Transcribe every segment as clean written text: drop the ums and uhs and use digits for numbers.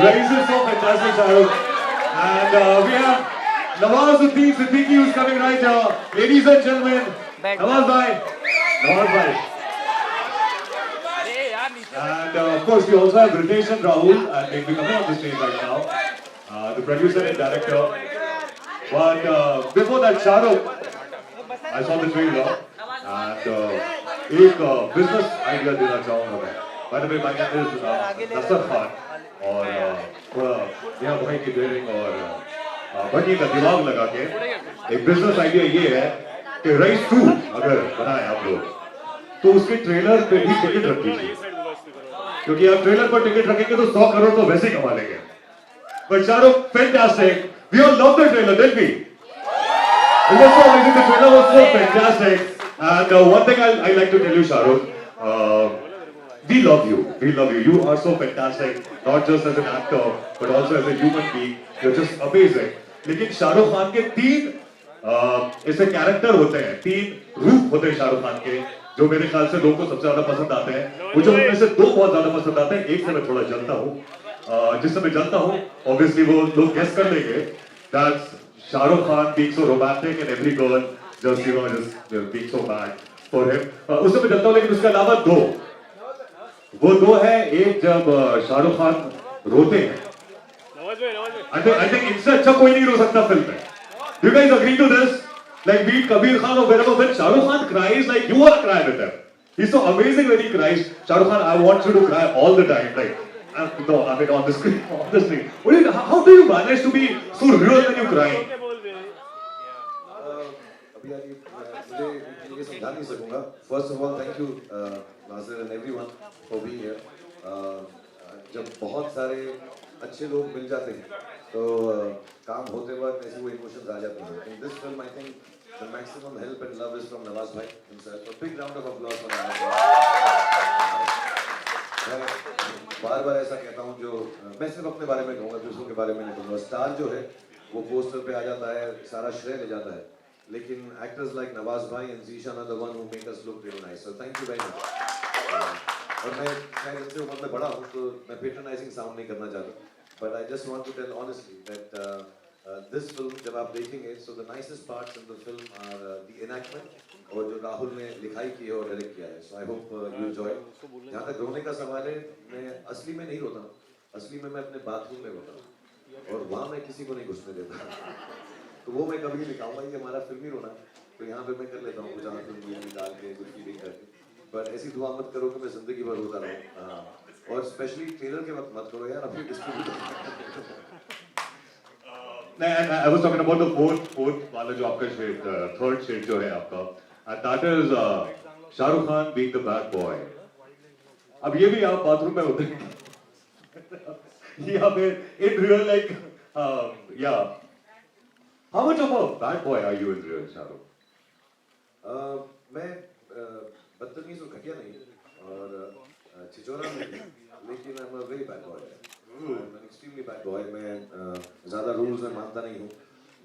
Raises so fantastic, Shahrukh. And we have Nawazuddin Siddiqui who's coming right here. Ladies and gentlemen, Nawaz bhai. Nawaz bhai. And of course, we also have Ritesh and Rahul, and they'll be coming on the stage right now. The producer and director. But before that, Shahrukh, I saw the trailer, and एक business idea देना चाहूँगा मैं. By the way, my name is Nasser Khan, और थोड़ा यहाँ भाई की dairying और बनी का दिमाग लगा के एक business idea ये है कि Race 2 अगर बनाए आप लोग, तो उसके ट्रेलर पे भी टिकट रख दीजिए, क्योंकि आप ट्रेलर पर टिकट रखेंगे तो 100 करोड़ तो वैसे ही कमा लेंगे. But Shahrukh, fantastic. We all love the trailer, didn't we? It was so amazing. The trailer was so fantastic. And one thing I like to tell you, Shahrukh, we love you. We love you. You are so fantastic, not just as an actor, but also as a human being. You're just amazing. लेकिन शाहरुख खान के तीन ऐसे character होते हैं, तीन रूप होते हैं शाहरुख खान के, जो मेरे ख्याल से लोगों को सबसे ज्यादा पसंद आते हैं. मुझे उनमें से दो बहुत ज्यादा पसंद आते हैं. एक से मैं थोड़ा जलता हूँ. जिससे मैं जलता हूँ, obviously वो लोग गेस कर लेंगे. That's Shahrukh Khan being so romantic and every girl just being so bad for him. उससे मैं जलता हूँ, लेकिन उसके अलावा दो, वो दो है. एक जब शाहरुख खान रोते हैं, I think इससे अच्छा कोई नहीं रो सकता फिल्म में. You guys agree to this? Like be it Kabir Khan or wherever, when Shahrukh Khan cries, like you want to cry with him. He's so amazing when he cries. Shahrukh Khan, I want you to cry all the time. Like no, I mean on the screen, honestly. How do you manage to be so real when you cry? अभी आगे मुझे ये समझा नहीं सकूंगा. First of all, thank you Nasir and everyone for being here. जब बहुत सारे अच्छे लोग मिल जाते हैं तो काम होते वक्त ऐसे वो इमोशंस आ जाते हैं. In this film, I think the maximum help and love is from Nawaz bhai himself. A big round of applause for Nawaz bhai. मैं बार-बार ऐसा कहता हूँ, जो मैं सिर्फ अपने बारे में कहूँगा, दूसरों के बारे में नहीं कहूँगा. स्टार जो है वो पोस्टर पे आ जाता है, सारा श्रेय ले जाता है, लेकिन एक्टर्स लाइक नवाज भाई and Zeeshan are the one who make us look really nice. So thank you very much. और मैं शायद इनसे उम्र में बड़ा हूँ तो मैं पेट्रोनाइजिंग साउंड नहीं करना चाहता, but I just want to tell honestly that this film जब आप देखेंगे, so the nicest parts in the film are the enactment और जो राहुल ने लिखाई की है और डायरेक्ट किया है. So I hope you enjoy. जहाँ तक रोने का सवाल है, मैं असली में नहीं रोता हूँ. असली में मैं अपने बाथरूम में रोता हूँ और वहाँ मैं किसी को नहीं घुसने देता. तो वो मैं कभी नहीं दिखाऊंगा कि हमारा फिल्मी रोना, तो यहाँ पे मैं कर लेता हूँ कुछ फिल्म डाल के, कुछ फीलिंग करके. पर ऐसी दुआ मत करो कि मैं जिंदगी भर रोता रहूँ. और स्पेशली ट्रेलर के वक्त मत करो यार, अपनी distributor. And I was talking about the fourth वाला जो आपका शेड, third shade जो है आपका, and that is Shahrukh Khan being the bad boy. अब ये भी आप बाथरूम में होते हैं या फिर in real, like yeah. How much of a bad boy are you in real, Shahrukh? मैं बदतमीज और घटिया नहीं और छिचोरा नहीं, लेकिन I'm a very bad boy. I'm an extremely bad boy. मैं ज़्यादा रूल्स में मानता नहीं हूँ.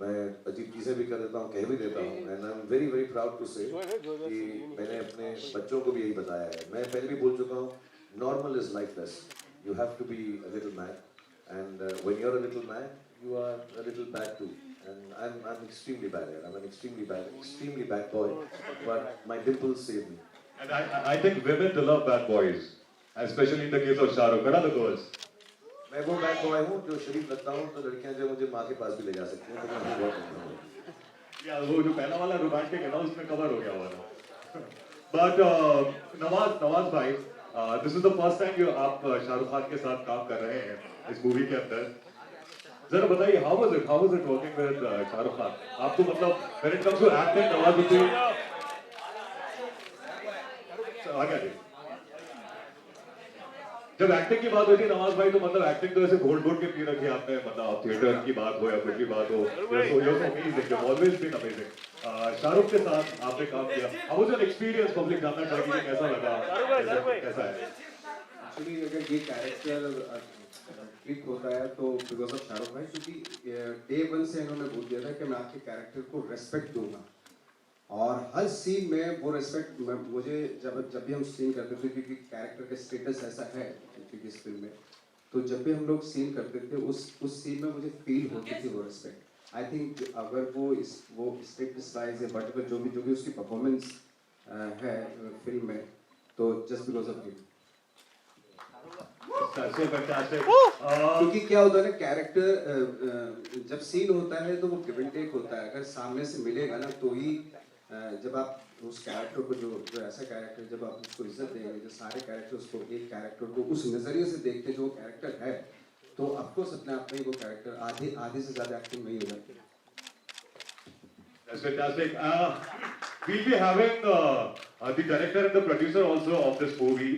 मैं अजीब चीज़ें भी कर देता हूँ, कह भी देता हूँ. And I'm very very proud to say कि मैंने अपने बच्चों को भी यही बताया है. मैं पहले भी बोल चुका हूँ, normal is lifeless. You have to be a little mad, and when you're a little mad, you are a little bad too. And I'm extremely bad. I'm an extremely bad boy. But my dimples save me. And I think women they love bad boys, especially in the case of Shahrukh. What are the girls? मैं वो bad boy हूँ जो शरीफ लगता हूँ, तो लड़कियाँ जो मुझे माँ के पास भी ले जा सकती हैं, तो मैं बहुत करता हूँ. या वो जो पहला वाला रोमांटिक है ना, उसमें कवर हो गया वाला. But नवाज भाई, this is the first time आप शाहरुख खान के साथ काम कर रहे हैं इस मूवी के अंदर. जरा बताइए, how was it working with Shahrukh Khan? आपको मतलब when it comes to acting, Nawazuddin आगे जब एक्टिंग की बात हुई थी नवाज भाई, तो मतलब एक्टिंग तो ऐसे घोट घोट के पी रखी आपने, मतलब थिएटर की बात हो या कुछ भी बात हो, ऑलवेज बीन अमेजिंग. शाहरुख के साथ आपने काम किया, how was your experience? Public जानना चाहेगी कैसा लगा, कैसा है? एक्चुअली अगर ये कैरेक्टर क्लिक होता है तो बिकॉज ऑफ शाहरुख भाई, क्योंकि डे वन से इन्होंने बोल दिया था कि मैं आपके कैरेक्टर को रेस्पेक्ट दूंगा, और हर सीन में वो रेस्पेक्ट मुझे जब भी हम सीन करते थे, क्योंकि कैरेक्टर का स्टेटस ऐसा है क्योंकि इस फिल्म में, तो जब भी हम लोग सीन करते थे उस सीन में मुझे फील होती थी वो रिस्पेक्ट। आई थिंक अगर वो स्टेटस वाइज या वट जो भी उसकी परफॉर्मेंस है फिल्म में, तो just because of him. That's so fantastic. क्योंकि क्या होता है ना, कैरेक्टर जब सीन होता है तो वो गिव एंड टेक होता है। अगर सामने से मिलेगा ना तो ही जब आप उस कैरेक्टर को जो ऐसा कैरेक्टर जब आप उसको इज्जत देंगे, जो सारे कैरेक्टर उसको एक कैरेक्टर को उस नज़रिए से देखते जो वो कैरेक्टर है, तो ऑफकोर्स अपने आप में ही वो कैरेक्टर आधे से ज़्यादा एक्टिंग नहीं हो जाती। That's fantastic. We'll be having the director and the producer also of this movie,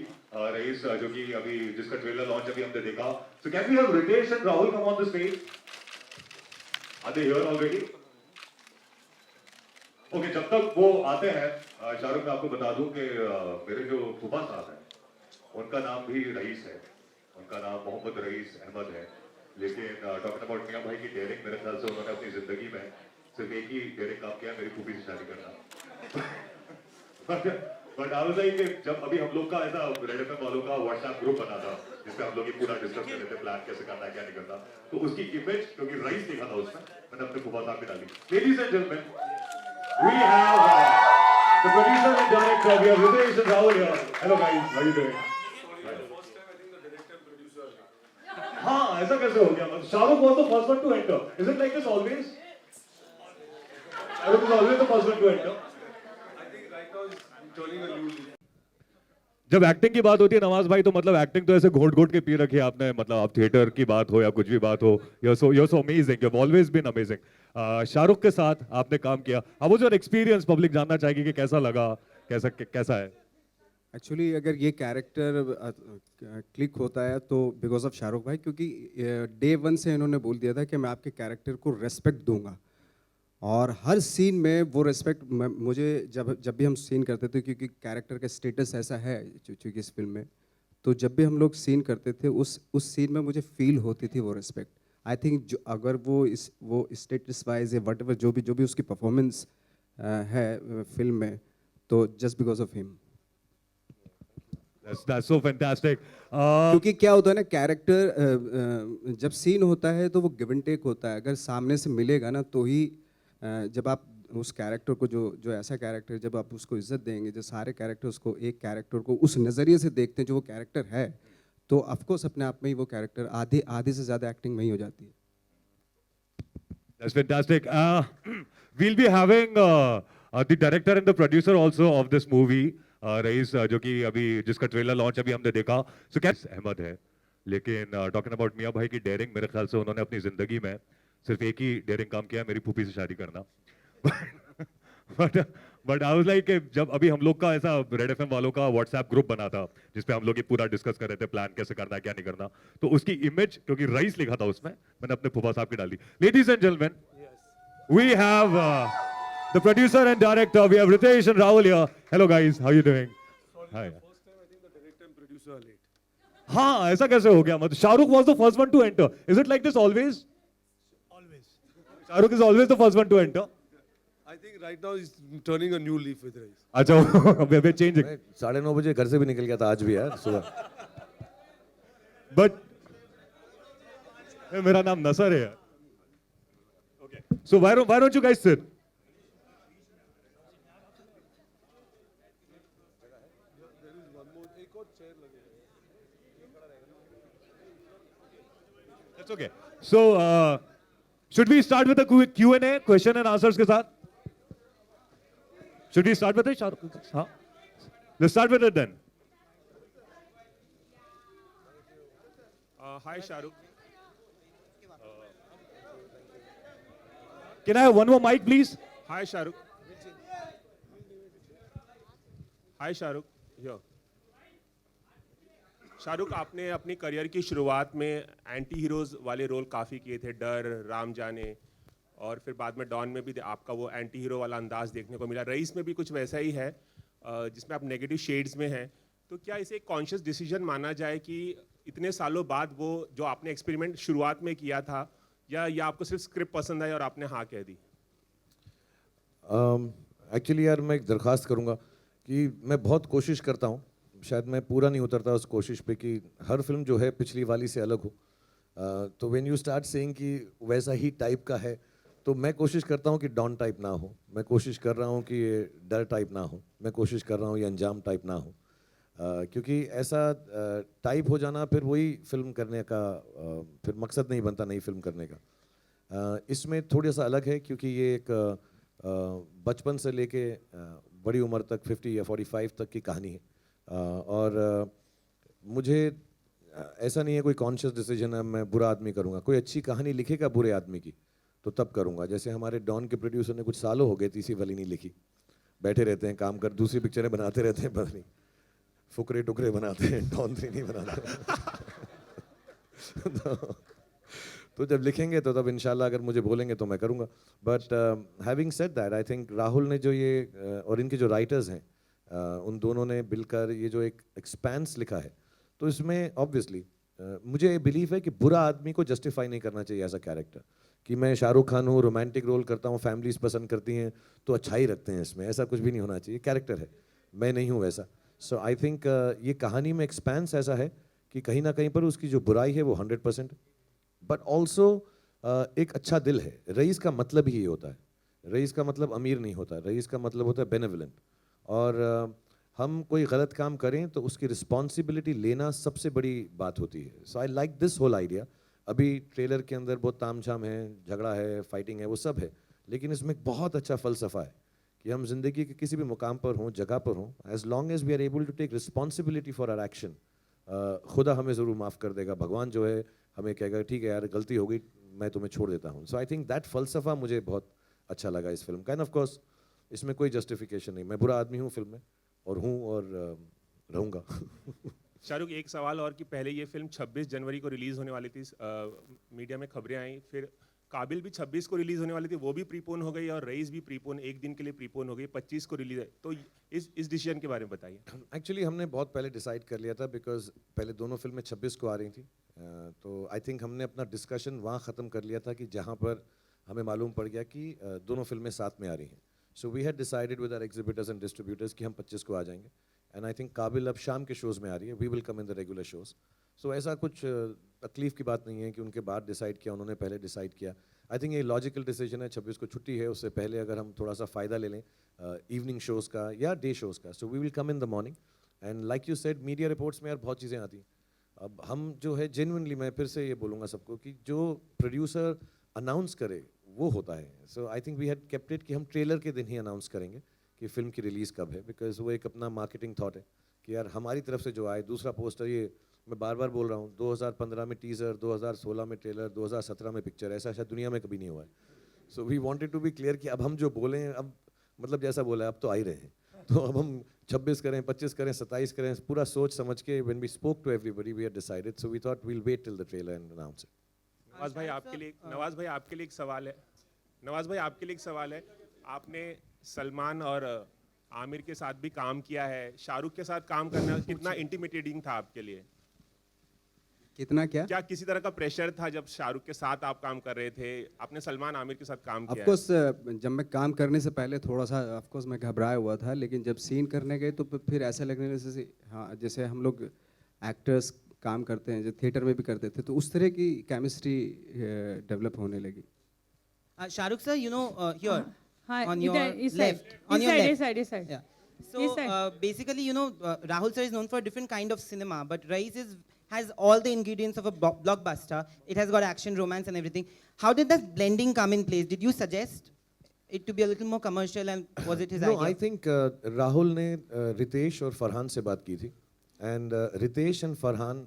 Raees, जो कि अभी जिसका ट्रेलर लॉन्च अभी हमने देखा. So can we have Ritesh and Rahul come on the stage? Are they here already? Okay, जब तक वो आते हैं, शाहरुख मैं आपको बता दूं कि मेरे जो फूफा साहब हैं, उनका नाम भी रईस है. उनका नाम मोहम्मद रईस अहमद है. लेकिन टॉकिंग अबाउट मियां भाई की डेयरिंग, मेरे ख्याल से उन्होंने अपनी जिंदगी में सिर्फ एक ही डेयरिंग काम किया, मेरी फूफी से शादी करना. बट आई वाज लाइक, जब अभी हम लोग का ऐसा रेड एफएम वालों का व्हाट्सएप ग्रुप बना था जिसपे हम लोग ये पूरा डिस्कस कर रहे थे प्लान कैसे करना है क्या नहीं करना, तो उसकी इमेज क्योंकि रईस लिखा था उसमें, मैंने अपने फूफा साहब पे डाली. Ladies and gentleman, we have the producer and director. We have Ritesh and Rahul here. Hello guys, how are you doing? हाँ, ऐसा कैसे हो गया? Shahrukh was the first one to enter. Is it like this always? Shahrukh is always the first one to enter. I think right now he's turning a new leaf. जब acting की बात होती है नवाज भाई, तो मतलब एक्टिंग तो ऐसे घोट घोट के पी रखी है आपने. मतलब आप थिएटर की बात हो या कुछ भी बात हो, you're so amazing. You've always been amazing. Shahrukh के साथ आपने काम किया. How was your experience? Public जानना चाहेगी कि कैसा लगा, कैसा है. एक्चुअली अगर ये कैरेक्टर क्लिक होता है तो बिकॉज ऑफ शाहरुख भाई, क्योंकि डे वन से इन्होंने बोल दिया था कि मैं आपके कैरेक्टर को रेस्पेक्ट दूंगा, और हर सीन में वो रेस्पेक्ट मुझे जब भी हम सीन करते थे, क्योंकि कैरेक्टर का स्टेटस ऐसा है चूँकि इस फिल्म में, तो जब भी हम लोग सीन करते थे उस सीन में मुझे फील होती थी वो रिस्पेक्ट. आई थिंक जो अगर वो स्टेटस वाइज या वट एवर जो भी उसकी परफॉर्मेंस है फिल्म में, तो just because of him. That's so fantastic. क्योंकि क्या होता है ना, कैरेक्टर जब सीन होता है तो वो गिव एंड टेक होता है. अगर सामने से मिलेगा ना तो ही जब आप उस कैरेक्टर को जो ऐसा कैरेक्टर जब आप उसको इज्जत देंगे, जो सारे कैरेक्टर उसको एक कैरेक्टर को उस नज़रिए से देखते हैं जो वो कैरेक्टर है, तो ऑफकोर्स अपने आप में ही वो कैरेक्टर आधे से ज़्यादा एक्टिंग में ही हो जाती है. That's fantastic. We'll be having the director and the producer also of this movie, rice, जो कि अभी जिसका ट्रेलर लॉन्च अभी हमने देखा. So क्या अहमद है, लेकिन टॉकिंग अबाउट मियां भाई की डेयरिंग, मेरे ख्याल से उन्होंने अपनी जिंदगी में सिर्फ एक ही डेयरिंग काम किया, मेरी फूफी से शादी करना. बट आई वाज लाइक, जब अभी हम लोग का ऐसा रेड एफएम वालों का व्हाट्सएप ग्रुप बना था जिसपे हम लोग ये पूरा डिस्कस कर रहे थे प्लान कैसे करना है क्या नहीं करना, तो उसकी इमेज क्योंकि रईस लिखा था उसमें, मैंने अपने फूफा साहब की डाली. Ladies and gentleman, we have the producer and director. We have Ritesh and Rahul here. Hello guys, how are you doing? Hi. First time I think the director and producer are late. हाँ, ऐसा कैसे हो गया? मतलब Shahrukh was the first one to enter. Is it like this always? Always. Shahrukh is always the first one to enter. I think right now he's turning a new leaf with Raees. अच्छा, we're changing. मैं 9:30 बजे घर से भी निकल गया था आज भी यार सुबह. But मेरा नाम नसर है यार. Okay. So why don't you guys sit? That's okay. So should we start with the Q&A, question and answers के साथ? Should we start with it, Shahrukh? हाँ. Let's start with it then. Hi Shahrukh. Can I have one more mic, please? Hi Shahrukh. Hi Shahrukh. Here. Shahrukh, आपने अपनी career की शुरुआत में anti heroes वाले role काफ़ी किए थे, डर, राम जाने, और फिर बाद में डॉन में भी आपका वो एंटी हीरो वाला अंदाज देखने को मिला. रईस में भी कुछ वैसा ही है जिसमें आप नेगेटिव शेड्स में हैं. तो क्या इसे एक कॉन्शियस डिसीजन माना जाए कि इतने सालों बाद वो जो आपने एक्सपेरिमेंट शुरुआत में किया था, या आपको सिर्फ स्क्रिप्ट पसंद आई और आपने हाँ कह दी? एक्चुअली यार मैं एक दरख्वास्त करूँगा कि मैं बहुत कोशिश करता हूँ शायद मैं पूरा नहीं उतरता उस कोशिश पे कि हर फिल्म जो है पिछली वाली से अलग हो। तो व्हेन यू स्टार्ट सेइंग कि वैसा ही टाइप का है, तो मैं कोशिश करता हूँ कि डॉन टाइप ना हो, मैं कोशिश कर रहा हूँ कि ये डर टाइप ना हो, मैं कोशिश कर रहा हूँ ये अंजाम टाइप ना हो। क्योंकि ऐसा टाइप हो जाना फिर वही फिल्म करने का फिर मकसद नहीं बनता नई फिल्म करने का। इसमें थोड़ा सा अलग है क्योंकि ये एक बचपन से लेके बड़ी उम्र तक 50 या 45 तक की कहानी है। और मुझे ऐसा नहीं है कोई कॉन्शियस डिसीजन है मैं बुरा आदमी करूँगा, कोई अच्छी कहानी लिखेगा बुरे आदमी की तो तब करूँगा। जैसे हमारे डॉन के प्रोड्यूसर ने कुछ सालों हो गए तीसरी वाली नहीं लिखी, बैठे रहते हैं काम कर, दूसरी पिक्चरें बनाते रहते हैं, पता नहीं फुकरे टुकरे बनाते हैं, डॉन 3 नहीं बनाते। तो जब लिखेंगे तो तब इंशाल्लाह अगर मुझे बोलेंगे तो मैं करूँगा। But having said that I think Rahul ने जो ये और इनके जो राइटर्स हैं उन दोनों ने मिलकर ये जो एक एक्सपेंस लिखा है, तो इसमें ऑब्वियसली मुझे बिलीव है कि बुरा आदमी को जस्टिफाई नहीं करना चाहिए एज अ कैरेक्टर, कि मैं शाहरुख खान हूँ, रोमांटिक रोल करता हूँ, फैमिलीज पसंद करती हैं तो अच्छाई रखते हैं इसमें, ऐसा कुछ भी नहीं होना चाहिए, कैरेक्टर है, मैं नहीं हूँ वैसा। सो आई थिंक ये कहानी में एक्सपेंस ऐसा है कि कहीं ना कहीं पर उसकी जो बुराई है वो 100%, बट ऑल्सो एक अच्छा दिल है। रईस का मतलब ही ये होता है, रईस का मतलब अमीर नहीं होता, रईस का मतलब होता है बेनेवलेंट। और हम कोई गलत काम करें तो उसकी रिस्पॉन्सिबिलिटी लेना सबसे बड़ी बात होती है। So I like this whole idea. अभी ट्रेलर के अंदर बहुत तामझाम है, झगड़ा है, फाइटिंग है, वो सब है, लेकिन इसमें एक बहुत अच्छा फ़लसफ़ा है कि हम जिंदगी के किसी भी मुकाम पर हों, जगह पर हों, as long as we are able to take responsibility for our action, खुदा हमें ज़रूर माफ़ कर देगा, भगवान जो है हमें कहेगा ठीक है यार गलती हो गई, मैं तुम्हें छोड़ देता हूँ। सो आई थिंक दैट फ़लसफ़ा मुझे बहुत अच्छा लगा इस फिल्म का। एंड ऑफ कोर्स इसमें कोई जस्टिफिकेशन नहीं, मैं बुरा आदमी हूँ फिल्म में और हूँ और रहूँगा। शाहरुख, एक सवाल और कि पहले ये फिल्म 26 जनवरी को रिलीज होने वाली थी, मीडिया में खबरें आई, फिर काबिल भी 26 को रिलीज होने वाली थी, वो भी प्रीपोन हो गई, और रईस भी प्रीपोन, एक दिन के लिए प्रीपोन हो गई, 25 को रिलीज है। तो इस डिसीजन के बारे में बताइए। एक्चुअली हमने बहुत पहले डिसाइड कर लिया था, बिकॉज पहले दोनों फिल्में 26 को आ रही थी, तो आई थिंक हमने अपना डिस्कशन वहाँ ख़त्म कर लिया था कि जहाँ पर हमें मालूम पड़ गया कि दोनों फिल्में साथ में आ रही हैं। So we had decided with our exhibitors and distributors कि हम 25 को आ जाएंगे। एंड आई थिंक काबिल अब शाम के शोज़ में आ रही है, we will come in the regular shows. So ऐसा कुछ तकलीफ की बात नहीं है कि उनके बाद डिसाइड किया, उन्होंने पहले डिसाइड किया। आई थिंक ये लॉजिकल डिसीजन है। 26 को छुट्टी है, उससे पहले अगर हम थोड़ा सा फ़ायदा ले लें इवनिंग शोज़ का या डे शोज़ का, so we will come in the morning. And like you said, media reports में यार बहुत चीज़ें आती हैं। अब हम जो है जेन्युइनली, मैं फिर से ये बोलूँगा सबको कि जो प्रोड्यूसर अनाउंस करे वो होता है। So I think we had kept it कि हम ट्रेलर के दिन ही अनाउंस करेंगे कि फिल्म की रिलीज़ कब है, बिकॉज वो एक अपना मार्केटिंग थॉट है कि यार हमारी तरफ से जो आए। दूसरा पोस्टर, ये मैं बार बार बोल रहा हूँ, 2015 में टीज़र, 2016 में ट्रेलर, 2017 में पिक्चर, ऐसा शायद दुनिया में कभी नहीं हुआ है। So we wanted to be clear कि अब हम जो बोलें, अब मतलब जैसा बोला है अब तो आ ही रहे हैं, तो अब हम 26 करें, 25 करें, 27 करें, पूरा सोच समझ के when we spoke to everybody we had decided, so we thought we will wait till the trailer and announce it. Nawaz भाई आपके लिए एक सवाल है। नवाज भाई आपके लिए एक सवाल है। आपने सलमान और आमिर के साथ भी काम किया है, शाहरुख के साथ काम करना कितना इंटिमिडेटिंग था आपके लिए? कितना क्या किसी तरह का प्रेशर था जब शाहरुख के साथ आप काम कर रहे थे? आपने सलमान आमिर के साथ काम किया है। ऑफकोर्स जब मैं काम करने से पहले थोड़ा सा ऑफकोर्स मैं घबराया हुआ था, लेकिन जब सीन करने गए तो फिर ऐसा लगने जैसे हाँ, जैसे हम लोग एक्टर्स काम करते हैं जो थिएटर में भी करते थे, तो उस तरह की केमिस्ट्री डेवलप होने लगी। Shahrukh sir, here Hi, on this your side, this side, left, on this your side, left. this side, this side. Yeah. This So side. basically, Rahul sir is known for a different kind of cinema, but Rais has all the ingredients of a blockbuster. It has got action, romance, and everything. How did that blending come in place? Did you suggest it to be a little more commercial, and was it his No, idea? I think Rahul ने रितेश और फरहान से बात की थी, and Ritesh and Farhan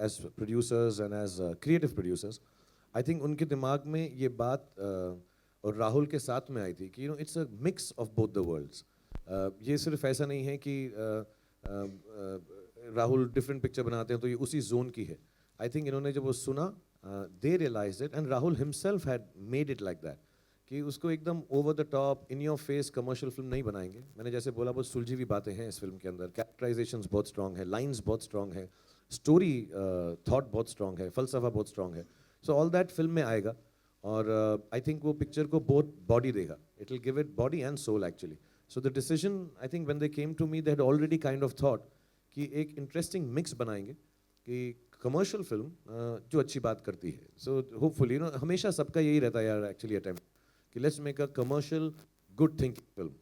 as producers and as creative producers, I think उनके दिमाग में ये बात और राहुल के साथ में आई थी कि it's a mix of both the worlds. ये सिर्फ ऐसा नहीं है कि राहुल डिफरेंट पिक्चर बनाते हैं तो ये उसी जोन की है। आई थिंक इन्होंने जब वो सुना, they realised it, and Rahul himself had made it like that कि उसको एकदम over the top in your face commercial film नहीं बनाएंगे। मैंने जैसे बोला बहुत सुलझी हुई बातें हैं इस फिल्म के अंदर, कैरेक्टराइजेशंस बहुत स्ट्रॉन्ग है, लाइंस बहुत स्ट्रॉन्ग है, स्टोरी थॉट बहुत स्ट्रॉन्ग है, फलसफा बहुत स्ट्रॉन्ग है। सो ऑल दैट फिल्म में आएगा और आई थिंक वो पिक्चर को बहुत बॉडी देगा, it will give it body and soul actually. So the decision, I think when they came to me, they had already kind of thought कि एक interesting mix बनाएंगे कि कमर्शियल फिल्म जो अच्छी बात करती है. सो होपफुली हमेशा सबका यही रहता है यार एक्चुअली अटेम्प्ट कि let's make a commercial good thinking film.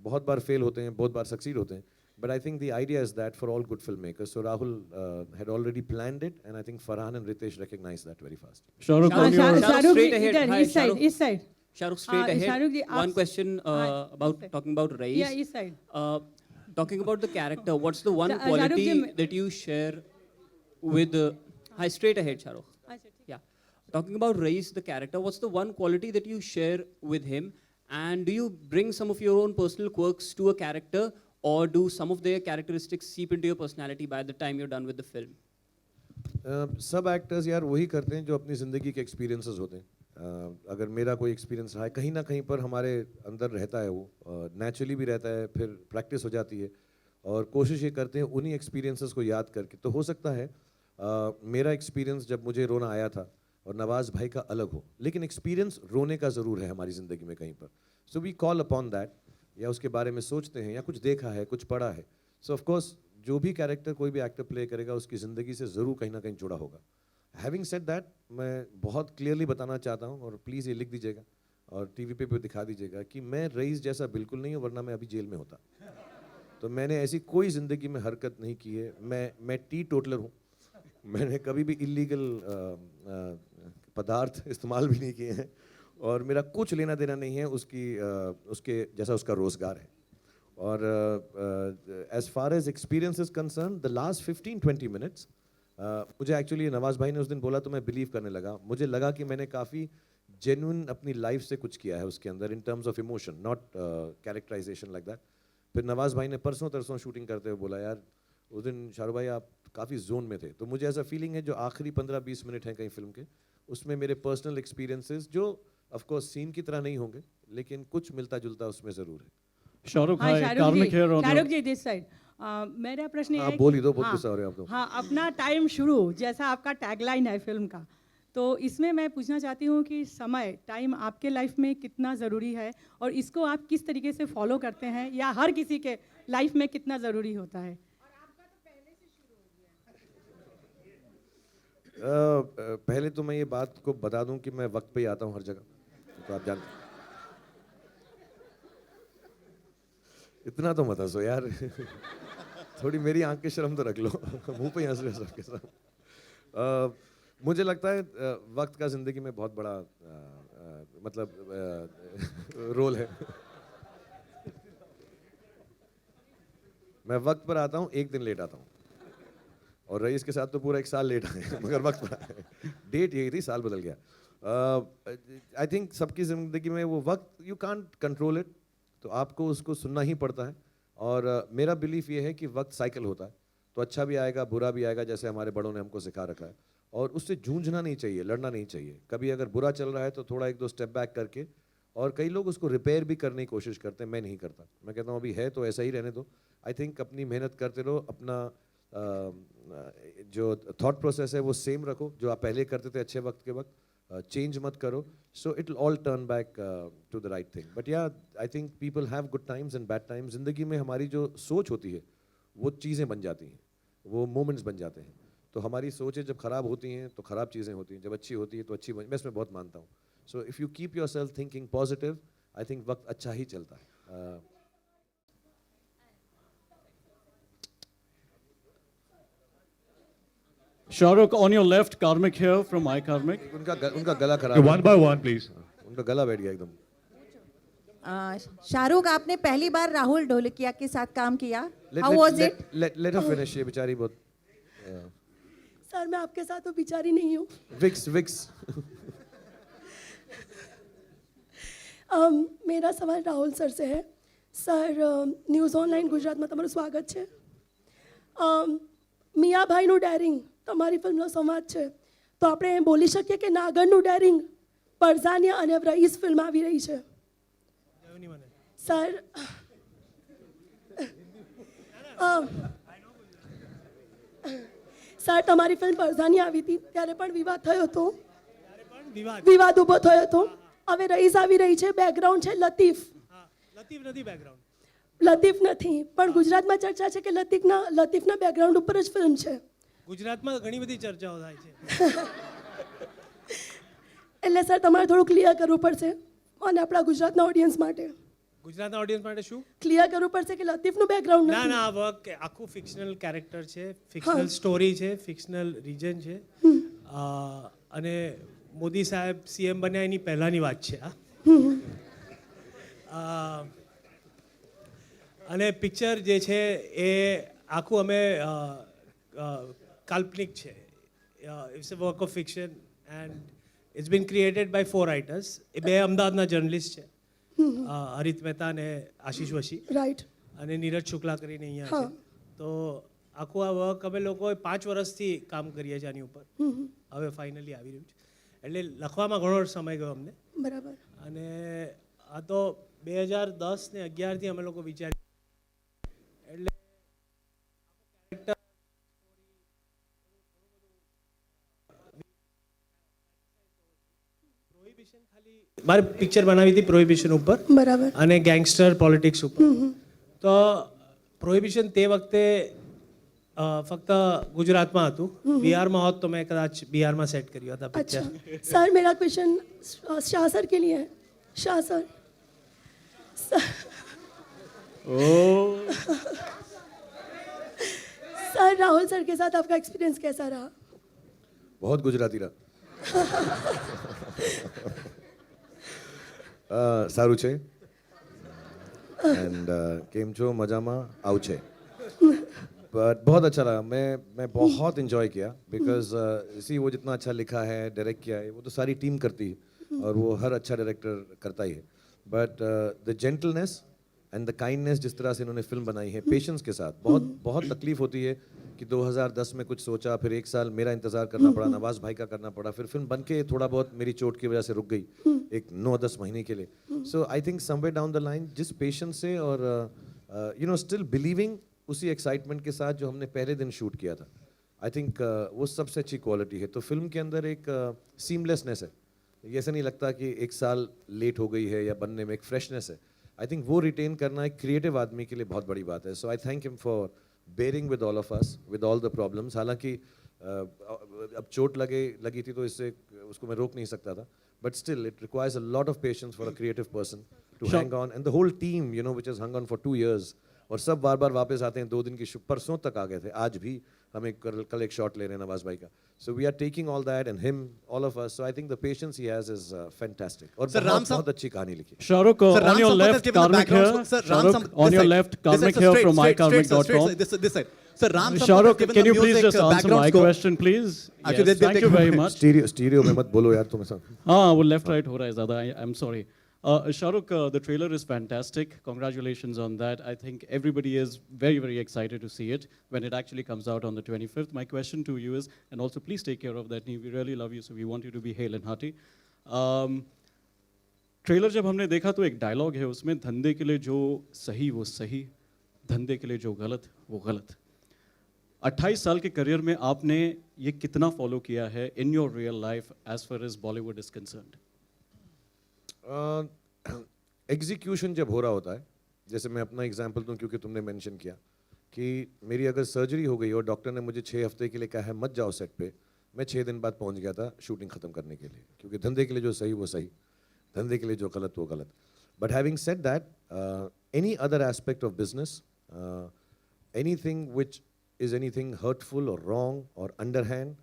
बहुत बार फेल होते हैं, बहुत बार सक्सीड होते हैं, but I think the idea is that for all good filmmakers. So Rahul had already planned it, and I think Farhan and Ritesh recognized that very fast. Shahrukh, on your Shahrukh, straight ji, ahead. idhar, Hi, इस side, Shahrukh. इस side. Shahrukh, straight ahead. Shahrukh ji, One आप- question about side. talking about Rais. Yeah, इस side. Talking about the character, what's the one Shahrukh quality ji, मैं- that you share with? Hi, straight ahead, Shahrukh. अच्छा, ठीक. Yeah. Talking about Rais, the character, what's the one quality that you share with him? And do you bring some of your own personal quirks to a character, or do some of their characteristics seep into your personality by the time you're done with the film? सब actors यार वही करते हैं जो अपनी ज़िंदगी के experiences होते हैं. अगर मेरा कोई एक्सपीरियंस रहा है कहीं ना कहीं पर हमारे अंदर रहता है, वो नेचुरली भी रहता है, फिर प्रैक्टिस हो जाती है और कोशिश ये करते हैं उन्हीं एक्सपीरियंसेस को याद करके. तो हो सकता है मेरा एक्सपीरियंस जब मुझे रोना आया था और नवाज़ भाई का अलग हो, लेकिन एक्सपीरियंस रोने का ज़रूर है हमारी ज़िंदगी में कहीं पर. So we call upon that, या उसके बारे में सोचते हैं या कुछ देखा है, कुछ पढ़ा है. सो ऑफ कोर्स जो भी कैरेक्टर कोई भी एक्टर प्ले करेगा उसकी ज़िंदगी से ज़रूर कहीं ना कहीं जुड़ा होगा. हैविंग सेड दैट, मैं बहुत क्लियरली बताना चाहता हूँ और प्लीज़ ये लिख दीजिएगा और टीवी पे भी दिखा दीजिएगा कि मैं रईस जैसा बिल्कुल नहीं हूँ, वरना मैं अभी जेल में होता. तो मैंने ऐसी कोई ज़िंदगी में हरकत नहीं की है. मैं टी टोटलर हूँ. मैंने कभी भी इलीगल पदार्थ इस्तेमाल भी नहीं किए हैं और मेरा कुछ लेना देना नहीं है उसके जैसा उसका रोज़गार है. और as far as experience is concern, the last 15-20 minutes मुझे एक्चुअली नवाज़ भाई ने उस दिन बोला तो मैं बिलीव करने लगा. मुझे लगा कि मैंने काफ़ी जेन्युइन अपनी लाइफ से कुछ किया है उसके अंदर in terms of emotion, not characterization like that. फिर नवाज़ भाई ने परसों तरसों शूटिंग करते हुए बोला यार उस दिन शाहरुख भाई आप काफ़ी जोन में थे. तो मुझे ऐसा फीलिंग है जो आखिरी 15-20 मिनट हैं कहीं फिल्म के, उसमें मेरे पर्सनल एक्सपीरियंसेस जो ऑफ कोर्स सीन की तरह नहीं होंगे लेकिन कुछ मिलता जुलता उसमें ज़रूर है. Shahrukh, हाँ, hi, Shahrukh Karmik ji, here on Shahrukh your... जी दिस साइड. मेरा प्रश्न ये हाँ, है बोल ही दो, बहुत हाँ, गुस्सा हो रहे हैं आप तो. हाँ, अपना टाइम शुरू, जैसा आपका टैगलाइन है फिल्म का, तो इसमें मैं पूछना चाहती हूँ कि समय, टाइम आपके लाइफ में कितना ज़रूरी है और इसको आप किस तरीके से फॉलो करते हैं या हर किसी के लाइफ में कितना ज़रूरी होता है? पहले तो मैं ये बात को बता दूं कि मैं वक्त पे ही आता हूँ हर जगह, तो आप जानते. इतना तो मत हंसो यार. थोड़ी मेरी आंख की शर्म तो रख लो. मुंह पे ही हंस रहे हो सबके साथ. मुझे लगता है वक्त का ज़िंदगी में बहुत बड़ा मतलब रोल है. मैं वक्त पर आता हूँ, एक दिन लेट आता हूँ, और रईस के साथ तो पूरा 1 साल लेट आए मगर वक्त पर आए. डेट यही थी, साल बदल गया. आई थिंक सबकी ज़िंदगी में वो वक्त यू कांट कंट्रोल इट, तो आपको उसको सुनना ही पड़ता है. और मेरा बिलीफ ये है कि वक्त साइकिल होता है, तो अच्छा भी आएगा बुरा भी आएगा, जैसे हमारे बड़ों ने हमको सिखा रखा है. और उससे जूझना नहीं चाहिए, लड़ना नहीं चाहिए. कभी अगर बुरा चल रहा है तो थोड़ा 1-2 स्टेप बैक करके, और कई लोग उसको रिपेयर भी करने की कोशिश करते हैं, मैं नहीं करता. मैं कहता हूँ अभी है तो ऐसा ही रहने दो. आई थिंक अपनी मेहनत करते रहो, अपना जो थॉट प्रोसेस है वो सेम रखो जो आप पहले करते थे अच्छे वक्त के वक्त. चेंज मत करो, so it will all turn back to the right thing. But yeah I think people have good times and bad times. ज़िंदगी में हमारी जो सोच होती है वो चीज़ें बन जाती हैं, वो मोमेंट्स बन जाते हैं. तो हमारी सोचें जब ख़राब होती हैं तो ख़राब चीज़ें होती हैं, जब अच्छी होती है तो अच्छी मैं इसमें बहुत मानता हूँ. So if you keep your self thinking positive, I think वक्त अच्छा ही चलता है. Shahrukh, on your left, Karmik here from iKarmik. उनका गला खराब Okay, है. one by one, please. उनका गला बैठ गया एकदम. शाहरुख, आपने पहली बार राहुल ढोलकिया के साथ काम किया. Let- How let- was let- it? let her finish. ये बेचारी बहुत सर मैं आपके साथ तो बिचारी नहीं हूँ. विक्स. मेरा सवाल राहुल सर से है. સર ન્યૂઝ ઓનલાઈન ગુજરાતમાં તમારું સ્વાગત છે. મિયાભાઈનું ડેરિંગ તમારી ફિલ્મનો સંવાદ છે, તો આપણે એમ બોલી શકીએ કે નાગરનું ડેરિંગ પરઝાનિયા અને રઈસ ફિલ્મ આવી રહી છે. સર સર તમારી ફિલ્મ પરઝાનિયા આવી હતી ત્યારે પણ વિવાદ થયો હતો, વિવાદ ઊભો થયો હતો. હવે રઈસ આવી રહી છે, બેકગ્રાઉન્ડ છે લતીફ. લતીફ નથી પણ ગુજરાતમાં ચર્ચા છે કે લતીફના બેકગ્રાઉન્ડ ઉપર જ ફિલ્મ છે ગુજરાતમાં ઘણી બધી ચર્ચાઓ થાય છે એટલે સર તમારે થોડું ક્લિયર કરવું પડશે અને આપણા ગુજરાતના ઓડિયન્સ માટે ગુજરાતના ઓડિયન્સ માટે શું ક્લિયર કરવું પડશે કે લતીફનું બેકગ્રાઉન્ડ ના નથી ના આ વર્ક આખું ફિક્શનલ કેરેક્ટર છે ફિક્શનલ સ્ટોરી છે ફિક્શનલ રીજન છે અને મોદી સાહેબ સીએમ બન્યા એની પહેલાંની વાત છે અને પિક્ચર જે છે એ આખું અમે કાલ્પનિક છે it's a work of fiction and it's been created by 4 writers એ બે અમદાવાદના જર્નલિસ્ટ છે હરિત મહેતા અને આશીષ વશી રાઈટ અને નીરજ શુક્લા કરીને અહીંયા છે તો આખું આ વર્ક અમે લોકોએ 5 વર્ષથી કામ કરીએ છીએ આની ઉપર હવે ફાઇનલી આવી રહ્યું છે એટલે લખવામાં ઘણો સમય ગયો અમને બરાબર અને આ તો 2010 ને 11થી અમે લોકો વિચાર્યું એટલે મારે પિક્ચર બનાવી હતી પ્રોહિબિશન ઉપર બરાબર અને ગેંગસ્ટર પોલિટિક્સ ઉપર તો પ્રોહિબિશન તે વખતે ફક્ત ગુજરાતમાં હતું બિહારમાં હોત તો મેં કદાચ બિહારમાં સેટ કર્યું હતા अच्छा પિક્ચર सर मेरा क्वेश्चन शाह सर के लिए है Shah sir sir Rahul sir के साथ आपका एक्सपीरियंस कैसा रहा बहुत गुजराती रहा સારું છે एंड केम छो मजामा आउ छे बट बहुत अच्छा लगा मैं बहुत इन्जॉय किया बिकॉज सी वो जितना अच्छा लिखा है डायरेक्ट किया है वो तो सारी टीम करती है और वो हर अच्छा डायरेक्टर करता ही है but the gentleness and the kindness जिस तरह से इन्होंने फिल्म बनाई है पेशेंस के साथ बहुत बहुत तकलीफ होती है कि 2010 में कुछ सोचा फिर 1 साल मेरा इंतज़ार करना पड़ा नवाज भाई का करना पड़ा फिर फिल्म बन के थोड़ा बहुत मेरी चोट की वजह से रुक गई एक 9-10 महीने के लिए so I think somewhere down the line जिस पेशेंस से और यू नो स्टिल बिलीविंग उसी एक्साइटमेंट के साथ जो हमने पहले दिन शूट किया था आई थिंक वो सबसे अच्छी क्वालिटी है तो फिल्म के अंदर एक सीमलेसनेस है ये ऐसा नहीं लगता कि 1 साल लेट हो गई है या बनने में एक फ्रेशनेस है आई थिंक वो रिटेन करना एक क्रिएटिव आदमी के लिए बहुत बड़ी बात है so I thank him for bearing with all of us with all the problems हालांकि अब चोट लगी थी तो इससे उसको मैं रोक नहीं सकता था but still it requires a lot of patience for a creative person to hang on and the whole team you know which is hung on for 2 years और सब बार बार वापस आते हैं 2 दिन की परसों तक आ गए थे आज भी हम एक कल एक शॉट ले रहे हैं नवाज भाई का so we are taking all that and him all of us so I think the patience he has is fantastic और बहुत अच्छी कहानी लिखी Shahrukh, on your left, Karmik here. Shahrukh, on your left, Karmik here from mykarmik.com. Sir, Ram Shahrukh, can you please just answer my question, please? Actually, Yes, thank you very much. Stereo में मत बोलो यार तुम ऐसा हाँ वो left right हो रहा है ज़्यादा I'm sorry. Shahrukh, the trailer is fantastic. Congratulations on that. I think everybody is very, very excited to see it when it actually comes out on the 25th. My question to you is, and also please take care of that knee. We really love you, so we want you to be hale and hearty. Trailer जब हमने देखा तो एक dialogue है उसमें धंधे के लिए जो सही वो सही, धंधे के लिए जो गलत वो गलत. 28 साल के करियर में आपने ये कितना फॉलो किया है in your real life as far as Bollywood is concerned? Execution जब हो रहा होता है जैसे मैं अपना एग्जांपल दूं क्योंकि तुमने मेंशन किया कि मेरी अगर सर्जरी हो गई और डॉक्टर ने मुझे 6 हफ्ते के लिए कहा है मत जाओ सेट पे मैं 6 दिन बाद पहुंच गया था शूटिंग ख़त्म करने के लिए क्योंकि धंधे के लिए जो सही वो सही धंधे के लिए जो गलत वो गलत but having said that any other aspect of business anything which is anything hurtful or wrong or underhand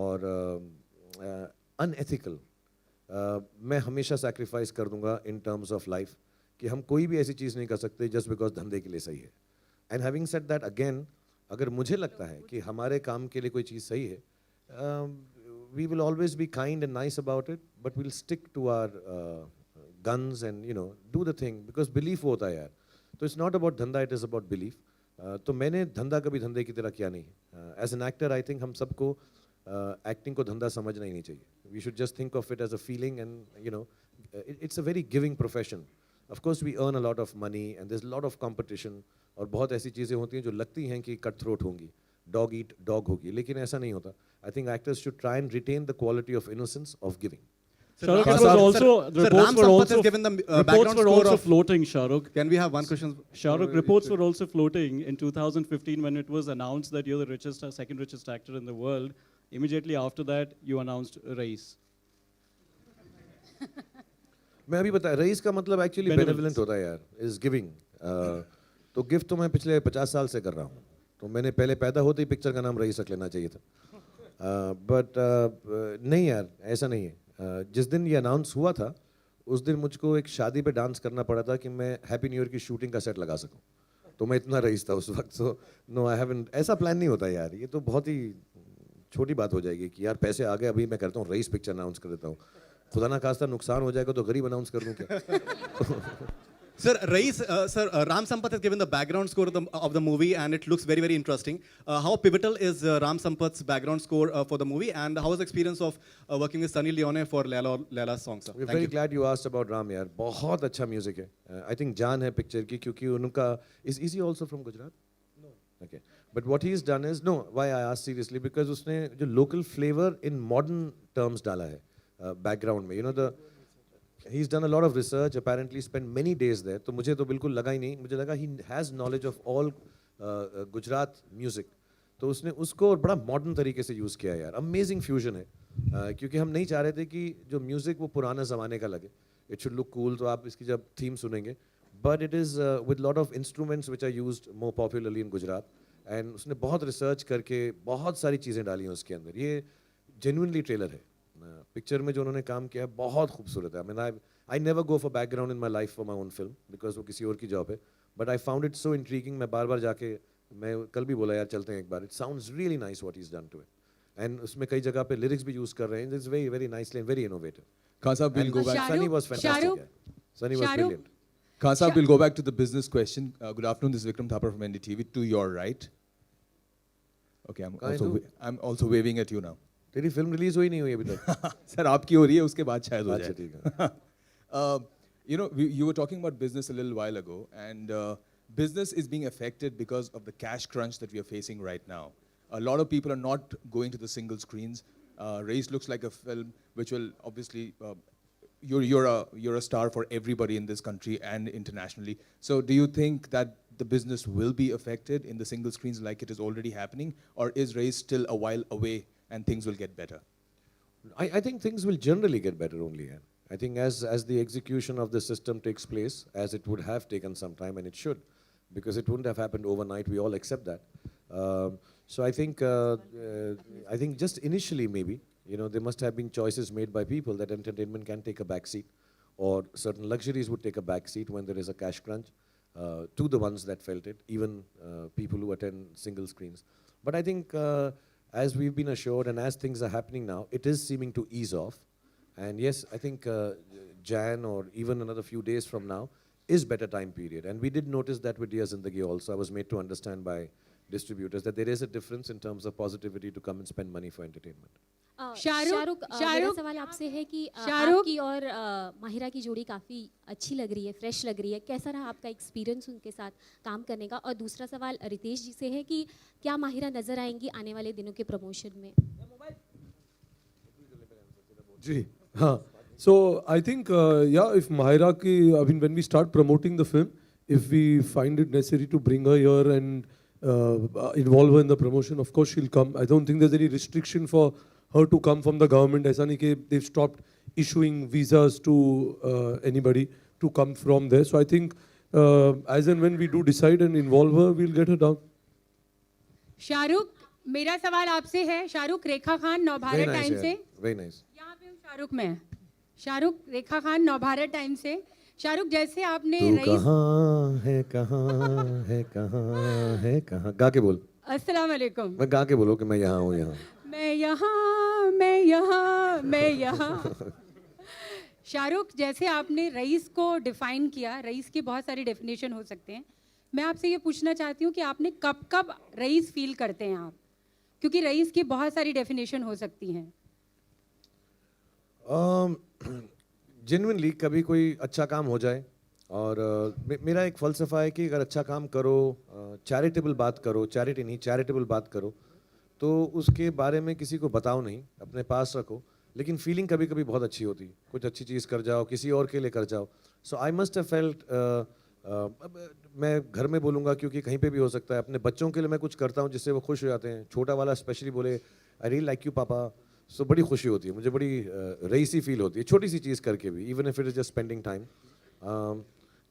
or unethical मैं हमेशा sacrifice कर दूंगा in terms of life कि हम कोई भी ऐसी चीज़ नहीं कर सकते just because धंधे के लिए सही है and having said that again अगर मुझे लगता है कि हमारे काम के लिए कोई चीज़ सही है we will always be kind and nice about it but we'll stick to our guns and you know do the thing because belief होता है यार तो it's not about धंधा it is about belief तो मैंने धंधा कभी धंधे की तरह किया नहीं as an actor I think हम सबको एक्टिंग को धंधा समझना ही नहीं चाहिए we should just think of it as a feeling and you know it's a very giving profession of course we earn a lot of money and there is lot of competition और बहुत ऐसी चीज़ें होती हैं जो लगती हैं कि कट थ्रोट होंगी डॉग ईट डॉग होगी लेकिन ऐसा नहीं होता I think actors should try and retain the quality of innocence of giving Shahrukh, Sir, it was Ram- also, sir, the sir, reports Ram were Sampath also, has given the reports background were score also of- floating, Shahrukh. Can we have one question? Shahrukh, reports were also floating in 2015 when it was announced that you're the richest, second richest actor in the world. Immediately after that, you announced Race. मैं अभी बता rice का मतलब actually Benevolence. Benevolent होता है यार, is giving. तो gift तो मैं पिछले 50 साल से कर रहा हूँ, तो मैंने पहले पैदा होते ही पिक्चर का नाम रईस रख लेना चाहिए था, बट नहीं यार, ऐसा नहीं है। जिस दिन ये अनाउंस हुआ था उस दिन मुझको एक शादी पे डांस करना पड़ा था कि मैं हैप्पी न्यू ईयर की शूटिंग का सेट लगा सकूं, तो मैं इतना रईस था उस वक्त। सो नो, आई हैवंट, ऐसा प्लान नहीं होता यार, ये तो बहुत ही छोटी बात हो जाएगी कि यार पैसे आ गए, अभी मैं करता हूँ रईस पिक्चर अनाउंस कर देता हूँ, खुदा ना खास्ता नुकसान हो जाएगा तो गरीब अनाउंस कर दूँ क्या? Sir, Ram Sampath has given the background score of the movie, and it looks very, very interesting. How pivotal is Ram Sampath's background score for the movie, and how was the experience of working with Sunny Leone for Laila's song, sir? We're Thank very you. glad you asked about Ram यार, बहुत अच्छा music है। I think जान है picture की, क्योंकि उनका is he also from Gujarat? No. Okay. But what he's done is, no, why I asked seriously, because उसने जो local flavor in modern terms डाला है background में, you know, he's done a lot of research, apparently spent many days there, तो मुझे तो बिल्कुल लगा ही नहीं, मुझे लगा he has knowledge of all Gujarat music, तो उसने उसको बड़ा मॉडर्न तरीके से यूज़ किया यार, अमेजिंग फ्यूजन है। क्योंकि हम नहीं चाह रहे थे कि जो म्यूज़िक वो पुराना ज़माने का लगे, इट शुड लुक कूल, तो आप इसकी जब थीम सुनेंगे, but it is with lot of instruments which are used more popularly in Gujarat, and उसने बहुत रिसर्च करके बहुत सारी चीज़ें डाली हैं उसके अंदर। ये जेन्युइनली ट्रेलर है, पिक्चर में जो उन्होंने काम किया है बहुत खूबसूरत है। I mean I never go for background in my life for my own film, because वो किसी और की जॉब है, but I found it so intriguing, मैं बार बार जाके, मैं कल भी बोला यार चलते हैं एक बार, it sounds really nice what is done to it, and उसमें कई जगह पे लिरिक्स भी यूज कर रहे हैं, it's very very nicely and very innovative. Khan Saab, we'll go back. Sunny was fantastic. Shahrukh, Sunny was Shahrukh. brilliant. Khan Saab, we'll go back to the business question. Good afternoon, this is Vikram Thapar from NDTV. To your right. Okay, I'm also waving at you now. तेरी film release हुई नहीं हुई अभी तक? Sir आपकी हो रही है, उसके बाद शायद हो अच्छा जाए। ठीक है। You know, you were talking about business a little while ago, and business is being affected because of the cash crunch that we are facing right now. A lot of people are not going to the single screens. Race looks like a film which will obviously, you're a star for everybody in this country and internationally. So do you think that the business will be affected in the single screens like it is already happening, or is Race still a while away and things will get better? I think things will generally get better only. Yeah. I think as the execution of the system takes place, as it would have taken some time, and it should, because it wouldn't have happened overnight. We all accept that. So I think just initially maybe, you know, there must have been choices made by people that entertainment can take a back seat, or certain luxuries would take a back seat when there is a cash crunch, to the ones that felt it, even people who attend single screens. But I think as we've been assured and as things are happening now, it is seeming to ease off. And yes, I think Jan or even another few days from now is better time period. And we did notice that with Diya Zindagi also. I was made to understand by distributors that there is a difference in terms of positivity to come and spend money for entertainment. Shahrukh मेरा सवाल आपसे है कि शाहरुख आपकी और माहिरा की जोड़ी काफ़ी अच्छी लग रही है, फ्रेश लग रही है, कैसा रहा आपका एक्सपीरियंस उनके साथ काम करने का? और दूसरा सवाल रितेश जी से है कि क्या माहिरा नज़र आएंगी आने वाले दिनों के प्रमोशन में? जी हाँ, so I think yeah, if Mahira ki, I mean when we start promoting the film, if we find it necessary to bring her here and involve her in the promotion, of course she'll come. I don't think there's any restriction for her to come from the government. ऐसा नहीं कि they've stopped issuing visas to anybody to come from there. So I think as and when we do decide and involve her, we'll get her down. Shahrukh, मेरा सवाल आपसे है। शाहरुख, रेखा Khan Navbharat time से, Very nice. यहाँ पे हम शाहरुख में हैं। शाहरुख, रेखा खान नवभारत टाइम से। शाहरुख, जैसे आपने तू रईस, कहाँ है, कहाँ है, कहाँ है, कहाँ, गा के बोल। अस्सलाम वालेकुम। मैं गा के बोलो कि मैं यहाँ हूँ, यहाँ। मैं यहाँ, मैं यहाँ, मैं यहाँ। शाहरुख, जैसे आपने रईस को डिफाइन किया, रईस की बहुत सारी डेफिनेशन हो सकते हैं। मैं आपसे ये पूछना चाहती हूँ कि आपने कब कब रईस फील करते हैं आप, क्योंकि रईस की बहुत सारी डेफिनेशन हो सकती हैं। जेन्युइनली कभी कोई अच्छा काम हो जाए, और मेरा एक फ़लसफ़ा है कि अगर अच्छा काम करो, चैरिटेबल बात करो, चैरिटी नहीं चैरिटेबल बात करो, तो उसके बारे में किसी को बताओ नहीं, अपने पास रखो, लेकिन फीलिंग कभी कभी बहुत अच्छी होती, कुछ अच्छी चीज़ कर जाओ, किसी और के लिए कर जाओ. सो आई मस्ट हैव फेल्ट, मैं घर में बोलूँगा क्योंकि कहीं पे भी हो सकता है, अपने बच्चों के लिए मैं कुछ करता हूँ जिससे वो खुश हो जाते हैं. छोटा वाला स्पेशली बोले आई रियली लाइक यू पापा, सो बड़ी खुशी होती है मुझे, बड़ी रईसी फील होती है छोटी सी चीज़ करके भी, even if it is just spending time.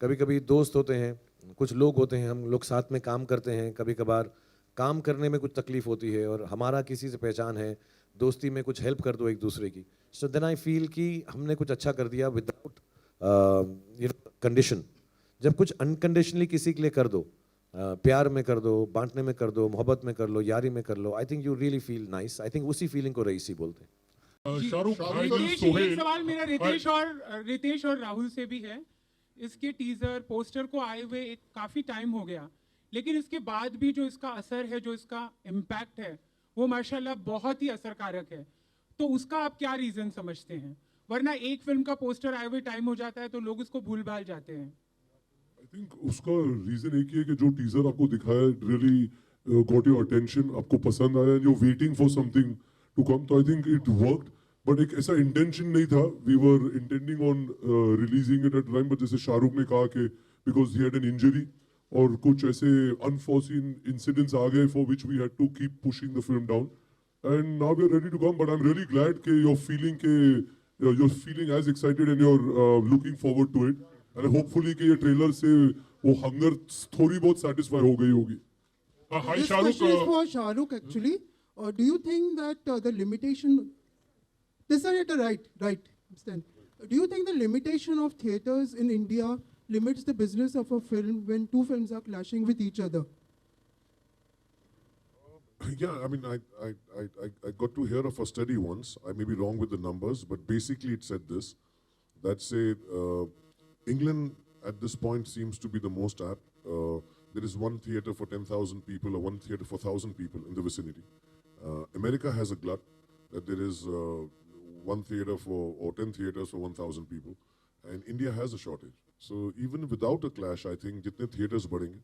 कभी कभी दोस्त होते हैं, कुछ लोग होते हैं, हम लोग साथ में काम करते हैं, कभी कभार काम करने में कुछ तकलीफ होती है और हमारा किसी से पहचान है, दोस्ती में कुछ हेल्प कर दो एक दूसरे की. सो देन आई फील कि हमने कुछ अच्छा कर दिया विदाउट कंडीशन. जब कुछ अनकंडीशनली किसी के लिए कर दो, प्यार में कर दो, बांटने में कर दो, मोहब्बत में कर लो, यारी में कर लो, I think you really feel nice. I think उसी फीलिंग को रईसी बोलते हैं. शाहरुख एक सवाल मेरा रितेश और राहुल से भी है. इसके टीजर पोस्टर को आए हुए एक काफी टाइम हो गया, लेकिन इसके बाद भी जो इसका असर है, जो इसका इम्पैक्ट है, वो माशाल्लाह बहुत ही असरकारक है. तो उसका आप क्या रीजन समझते हैं? वरना एक फिल्म का पोस्टर आए हुए टाइम हो जाता है तो लोग उसको भूल भाल जाते हैं. आई थिंक उसका रीजन एक ही है कि जो टीजर आपको दिखाया रियली गॉट योर अटेंशन, आपको पसंद आया, you waiting for something to come. तो I think it worked, but एक ऐसा इंटेंशन नहीं था. We were intending on releasing it at time, but जैसे शाहरुख ने कहा कि because he had an injury और कुछ ऐसे अनफॉर्सीन इंसिडेंट्स आ गए for which we had to keep pushing the film down. And now we are ready to come, but I am really glad के you're feeling as excited and you're looking forward to it. And hopefully कि ये trailer से वो hunger थोड़ी बहुत satisfy हो गई होगी. Hi This Shahrukh. question is for Shahrukh actually. Do you think that the limitation? This is it, right. Understand. Do you think the limitation of theaters in India limits the business of a film when two films are clashing with each other? Yeah, I mean, I got to hear of a study once. I may be wrong with the numbers, but basically it said this: that say England at this point seems to be the most apt. There is one theater for 10,000 people or one theater for 1,000 people in the vicinity. America has a glut that there is one theater or 10 theaters for 1,000 people, and India has a shortage. So even without a clash, I think जितने theaters बढ़ेंगे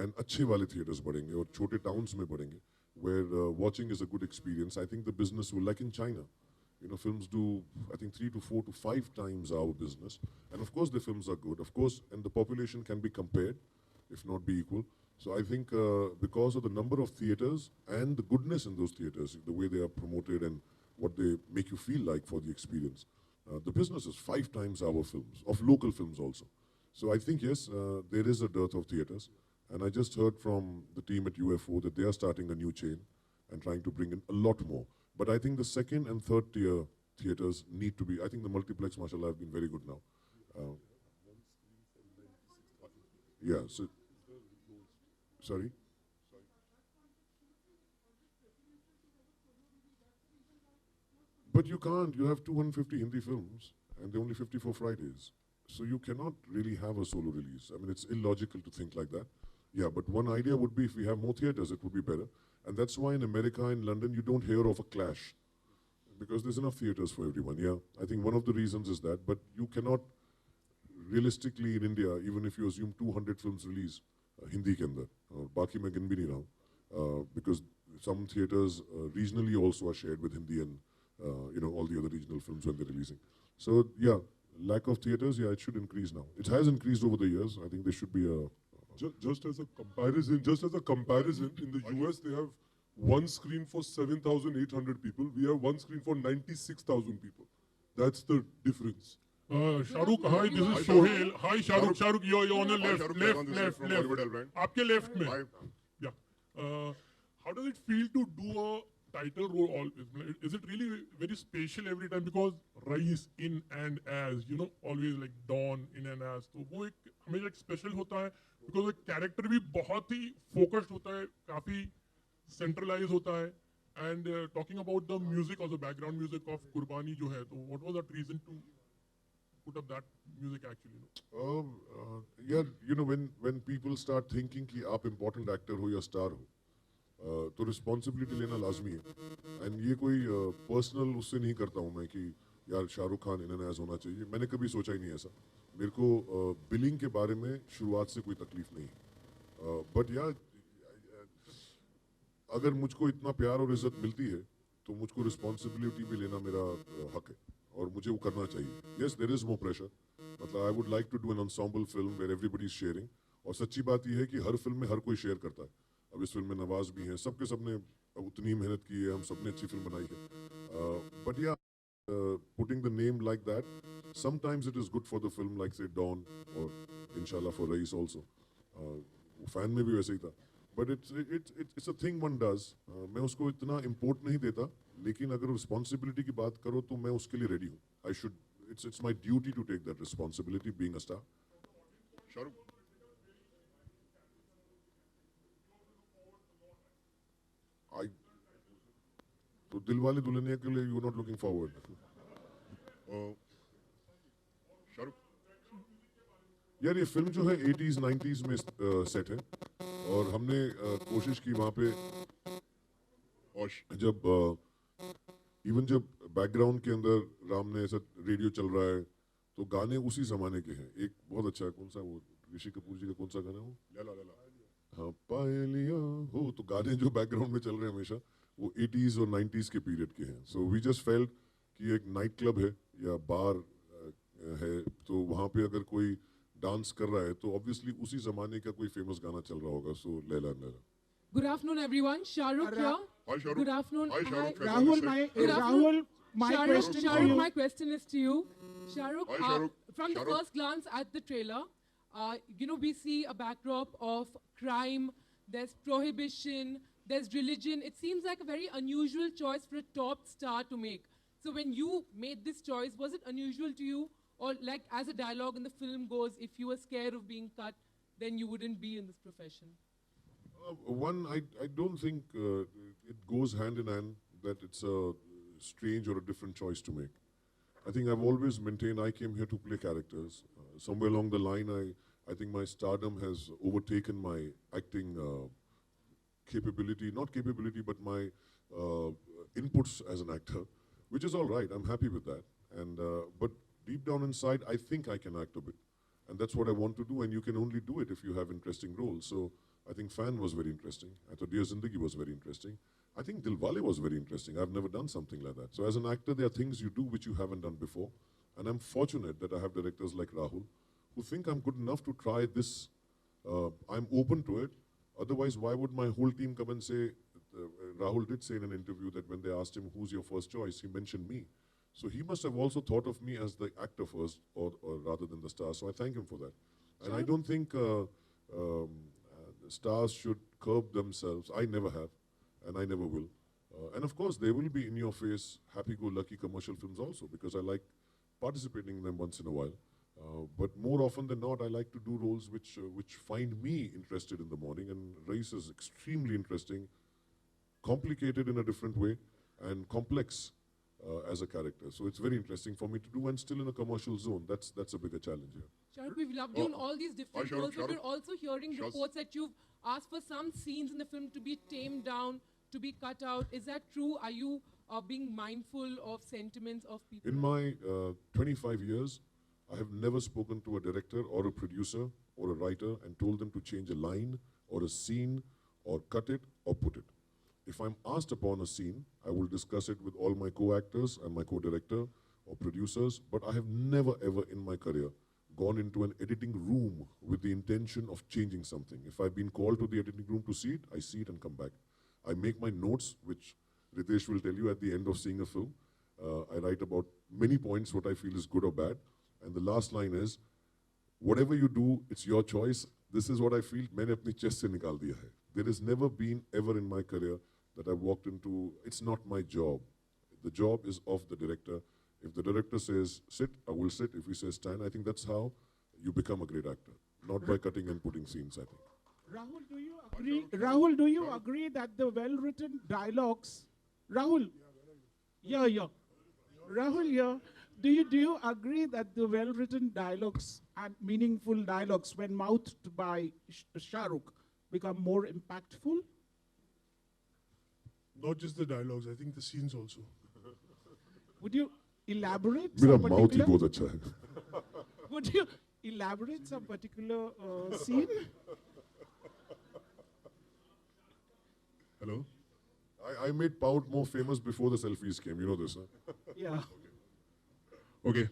and अच्छे वाले theaters बढ़ेंगे और छोटे towns में बढ़ेंगे, where watching is a good experience, I think the business will, like in China, you know, films do, I think 3 to 4 to 5 times our business. And of course the films are good, of course, and the population can be compared, if not be equal. So I think because of the number of theaters and the goodness in those theaters, the way they are promoted and what they make you feel like for the experience, the business is 5 times our films, of local films also. So I think, yes, there is a dearth of theaters. And I just heard from the team at UFO that they are starting a new chain and trying to bring in a lot more. But I think the second and third tier theaters need to be, I think the multiplex, mashallah, have been very good now. Yeah, so, sorry? But you can't, you have 250 Hindi films and they're only 54 Fridays. So you cannot really have a solo release. I mean, it's illogical to think like that. Yeah, but one idea would be if we have more theaters, it would be better. And that's why in America and London, you don't hear of a clash. Because there's enough theaters for everyone, yeah. I think one of the reasons is that, but you cannot, realistically in India, even if you assume 200 films release, Hindi ke andar, baaki main gin bhi nahi raha hu, because some theaters regionally also are shared with Hindi and, you know, all the other regional films when they're releasing. So, yeah, lack of theaters, yeah, it should increase now. It has increased over the years. I think there should be a... Just as a comparison, in the US they have one screen for 7,800 people. We have one screen for 96,000 people. That's the difference. Shahrukh, hi, this is Sohail. Hi, Shahrukh, you're on the left. Aapke left mein. Yeah. How does it feel to do a title role? Is it really very special every time? Because Rais in and as, you know, always like Dawn in and as. तो वो एक हमेशा एक special होता है. Because the character भी बहुत ही focused होता है, काफी centralized होता है. And talking about the music, also background music of Kurbani जो है, तो what was that reason to put up that music actually? Yeah, you know, when people start thinking कि आप important actor हो या star हो, तो responsibility लेना लाजमी है. And ये कोई personal उससे नहीं करता हूँ मैं कि यार Shahrukh Khan in and as होना चाहिए. मैंने कभी सोचा ही नहीं ऐसा. मेरे को बिलिंग के बारे में शुरुआत से कोई तकलीफ नहीं. बट यार अगर मुझको इतना प्यार और इज्जत मिलती है तो मुझको रिस्पॉन्सिबिलिटी भी लेना मेरा हक है और मुझे वो करना चाहिए. Yes, there is more pressure. मतलब I would like to do an ensemble film where everybody is sharing. और सच्ची बात यह है कि हर फिल्म में हर कोई शेयर करता है. अब इस फिल्म में नवाज भी हैं, सबके सबने उतनी मेहनत की है, हम सबने अच्छी फिल्म बनाई है. But yeah, putting the name like that, sometimes it is good for the film, like say Dawn or Inshallah for Raees also. Fan में भी वैसे ही था. But it's a thing one does. मैं उसको इतना इम्पोर्ट नहीं देता, लेकिन अगर रिस्पॉन्सिबिलिटी की बात करो तो मैं उसके लिए रेडी हूँ. I should. It's my duty to take that responsibility, being a star. Shahrukh. तो दिलवाले दुल्हनिया के लिए you are not looking forward. Shahrukh. यार ये फिल्म जो है 80s 90s में सेट है और हमने कोशिश की वहाँ पे, और जब इवन जब बैकग्राउंड के अंदर राम ने ऐसा रेडियो चल रहा है तो गाने उसी जमाने के हैं. एक बहुत अच्छा कौन सा वो ऋषि कपूर जी का कौन सा गाना है वो, लैला लैला, हाँ पायलिया हो, तो गाने जो बैकग्राउंड में चल रहे हैं हमेशा वो 80s और 90s के पीरियड के हैं. सो वी जस्ट फेल्ट कि एक नाइट क्लब है या बार है तो वहाँ पे अगर कोई डांस कर रहा है तो ऑब्वियसली उसी जमाने का कोई फेमस गाना चल रहा होगा. सो Laila Laila. Good afternoon, everyone. Shahrukh here. Hi, Shahrukh. Good afternoon. Hi, Shahrukh. Rahul, my Shahrukh. question is to you. Shahrukh, Hi, Shahrukh. from the Shahrukh. first glance at the trailer, we see a backdrop of crime. There's prohibition. There's religion. It seems like a very unusual choice for a top star to make. So when you made this choice, was it unusual to you? Or like as a dialogue in the film goes, if you were scared of being cut, then you wouldn't be in this profession? I don't think it goes hand in hand that it's a strange or a different choice to make. I think I've always maintained I came here to play characters. Somewhere along the line, I think my stardom has overtaken my acting capability, not capability, but my inputs as an actor, which is all right. I'm happy with that. And but deep down inside, I think I can act a bit. And that's what I want to do, and you can only do it if you have interesting roles. So I think Fan was very interesting. I thought Dear Zindagi was very interesting. I think Dilwale was very interesting. I've never done something like that. So as an actor, there are things you do which you haven't done before. And I'm fortunate that I have directors like Rahul who think I'm good enough to try this. I'm open to it. Otherwise, why would my whole team come and say, Rahul did say in an interview that when they asked him, who's your first choice, he mentioned me. So he must have also thought of me as the actor first, or rather than the star. So I thank him for that. And I don't think stars should curb themselves. I never have, and I never will. And of course, there will be in-your-face, happy-go-lucky commercial films also, because I like participating in them once in a while. But more often than not, I like to do roles which find me interested in the morning. And Raees is extremely interesting, complicated in a different way, and complex as a character. So it's very interesting for me to do, and still in a commercial zone. That's a bigger challenge here. Shahrukh, we've loved you in all these different roles, but we're also hearing reports that you've asked for some scenes in the film to be tamed down, to be cut out. Is that true? Are you being mindful of sentiments of people? In my 25 years, I have never spoken to a director or a producer or a writer and told them to change a line or a scene or cut it or put it. If I'm asked upon a scene, I will discuss it with all my co-actors and my co-director or producers, but I have never ever in my career gone into an editing room with the intention of changing something. If I've been called to the editing room to see it, I see it and come back. I make my notes, which Ritesh will tell you at the end of seeing a film. I write about many points, what I feel is good or bad. And the last line is, whatever you do, it's your choice. This is what I feel, मैंने अपनी chest से निकाल दिया है. There has never been ever in my career that I walked into, it's not my job. The job is of the director. If the director says sit, I will sit. If he says stand, I think that's how you become a great actor. Not by cutting and putting scenes, I think. Rahul, do you agree? Rahul, do you agree that the well-written dialogues, Rahul, Rahul, do you agree that the well-written dialogues and meaningful dialogues, when mouthed by Shahrukh, become more impactful? Not just the dialogues, I think the scenes also. Would you elaborate? मेरा some mouth ही particular- बहुत अच्छा है. Would you elaborate some particular scene? Hello? I made Pout more famous before the selfies came. You know this, huh? Yeah. Okay.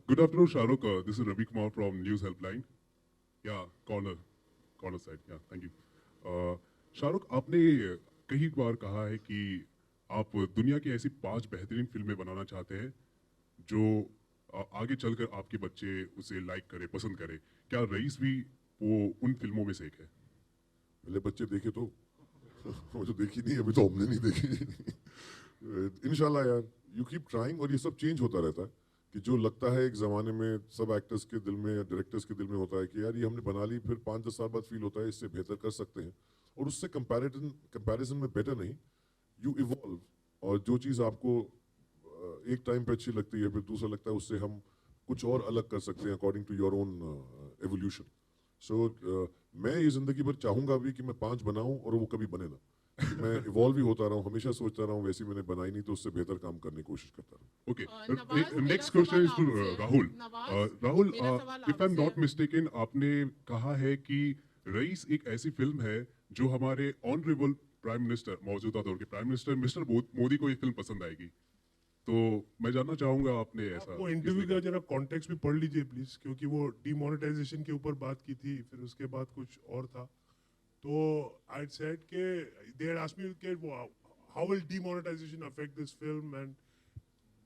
Good afternoon, Shahrukh. This is Ravi Kumar from News Helpline. Yeah, corner side. Yeah, thank you. Shahrukh, आपने कई बार कहा है कि आप दुनिया की ऐसी 5 बेहतरीन फिल्में बनाना चाहते हैं जो आगे चलकर आपके बच्चे उसे लाइक करें, पसंद करें. क्या रईस भी वो उन फिल्मों में से एक है? मेरे बच्चे देखे तो वो तो देखी नहीं, अभी तो हमने नहीं देखी. इंशाल्लाह यार, यू कीप ट्राइंग. और ये सब चेंज होता रहता है कि जो लगता है एक ज़माने में सब एक्टर्स के दिल में या डायरेक्टर्स के दिल में होता है कि यार ये हमने बना ली, फिर 5-10 साल बाद फील होता है इससे बेहतर कर सकते हैं. और उससे कंपैरिजन में बेटर नहीं, यू इवॉल्व. और जो चीज़ आपको एक टाइम पे अच्छी लगती है, फिर दूसरा लगता है उससे हम कुछ और अलग कर सकते हैं according to your own evolution. So मैं ये ज़िंदगी भर चाहूँगा भी कि मैं 5 बनाऊँ और वो कभी बने ना. मैं इवॉल्व ही होता रहा हूँ, हमेशा सोचता रहा हूँ वैसी मैंने बनाई नहीं तो उससे बेहतर काम करने की कोशिश करता रहा. Okay. Next question is to Rahul. Rahul, if I'm not mistaken, आपने कहा है कि रईस एक ऐसी फिल्म है जो हमारे ऑनरेबल प्राइम मिनिस्टर, मौजूदा दौर के प्राइम मिनिस्टर मिस्टर मोदी को ये फिल्म पसंद आएगी. तो मैं जानना चाहूंगा आपने ऐसा. वो इंटरव्यू का जरा कॉन्टेक्स्ट भी पढ़ लीजिए प्लीज, क्योंकि वो डिमोनेटाइजेशन के ऊपर बात की थी, फिर उसके बाद कुछ और था. तो आई सेड के दे हैड आस्क्ड मी के how will demonetisation affect this film and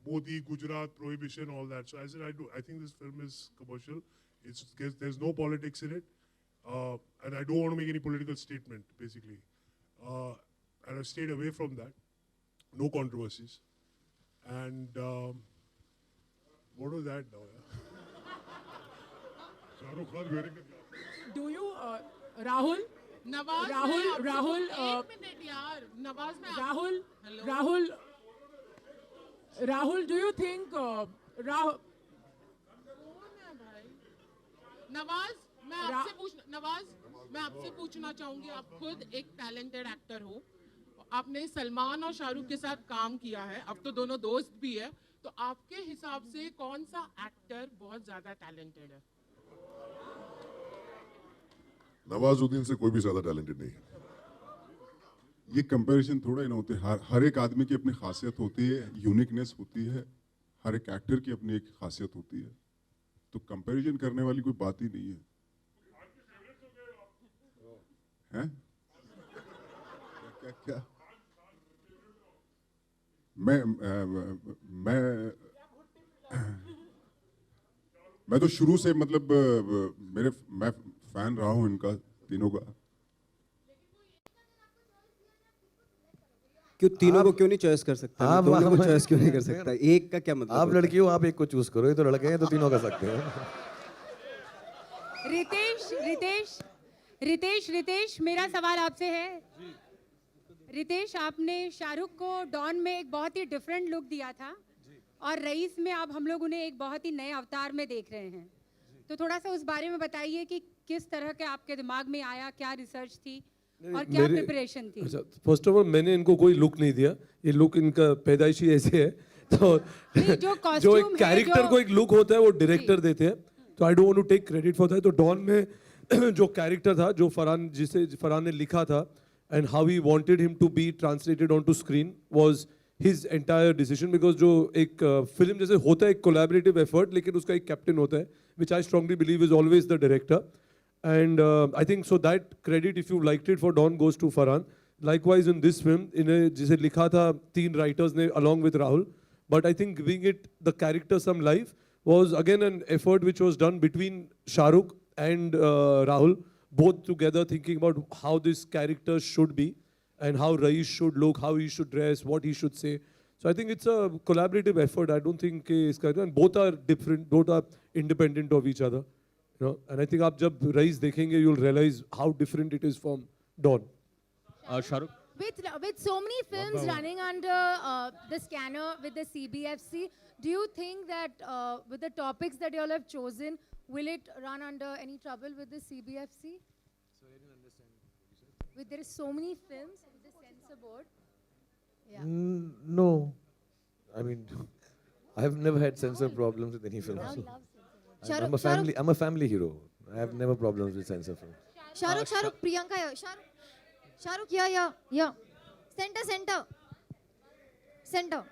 Modi, Gujarat, prohibition, all that. So I said, I think this film is commercial. There's no politics in it. And I don't want to make any political statement, basically. And I stayed away from that. No controversies. And what was that now? Shahrukh Khan wearing a job. Do you, Rahul? Nawaz Rahul, एक minute यार, नवाज में Rahul, do you think Rahul? Nawaz, मैं आपसे पूछना चाहूंगी, आप खुद एक टैलेंटेड एक्टर हो, आपने सलमान और शाहरुख के साथ काम किया है, अब तो दोनों दोस्त भी है, तो आपके हिसाब से कौन सा एक्टर बहुत ज्यादा टैलेंटेड है? नवाजुद्दीन से कोई भी ज्यादा टैलेंटेड नहीं है. ये कंपैरिजन थोड़ा ही ना होते. हर एक आदमी की अपनी खासियत होती है, यूनिकनेस होती है, हर एक एक्टर की अपनी एक खासियत होती है. तो कंपैरिजन करने वाली कोई बात ही नहीं है. हैं? क्या? मैं तो शुरू से मतलब मैं फैन रहा हूँ इनका तीनों का. क्यों तीनों को क्यों नहीं चॉइस कर सकता? आप दोनों को चॉइस क्यों नहीं कर सकता? एक का क्या मतलब? आप लड़की हो, आप एक को चूज करो. ये तो लड़के हैं तो तीनों कर सकते हैं. रितेश, मेरा सवाल आपसे है. रितेश, आपने शाहरुख को डॉन में एक बहुत ही डिफरेंट लुक दिया था और रईस में आप हम लोग उन्हें एक बहुत ही नए अवतार में देख रहे हैं. तो थोड़ा सा उस बारे में बताइए कि किस तरह के आपके दिमाग में आया, क्या रिसर्च थी और क्या प्रिपरेशन थी? फर्स्ट ऑफ ऑल मैंने इनको कोई लुक नहीं दिया. ये लुक इनका पैदाइशी ऐसे है. तो जो एक कैरेक्टर को एक लुक होता है वो डायरेक्टर देते हैं. तो I don't want to take credit for that. तो डॉन में जो कैरेक्टर था, जो फरहान ने लिखा था, and how he wanted him to be translated onto screen was his entire decision. Because जो एक फिल्म जैसे होता है एक collaborative effort, लेकिन उसका एक कैप्टन होता है, which I strongly believe is always the director. And I think so that credit, if you liked it for Dawn, goes to Farhan. Likewise in this film, जिसे लिखा था 3 writers ने along with Rahul. But I think giving it the character some life was again an effort which was done between Shahrukh and Rahul. Both together thinking about how this character should be and how Raish should look, how he should dress, what he should say. So I think it's a collaborative effort. I don't think and both are different, both are independent of each other. You know, and I think आप जब Raish देखेंगे, you'll realize how different it is from Dawn. Shahrukh. With so many films running under the scanner with the CBFC, do you think that with the topics that you all have chosen, will it run under any trouble with the CBFC? So I didn't understand what you said. There is so many films with the censor board. Yeah. No, I mean, I have never had censor problems with any film. I'm a family hero. I have never problems with censor films. Shahrukh, Priyanka, Shahrukh, yeah. Center, center. Center.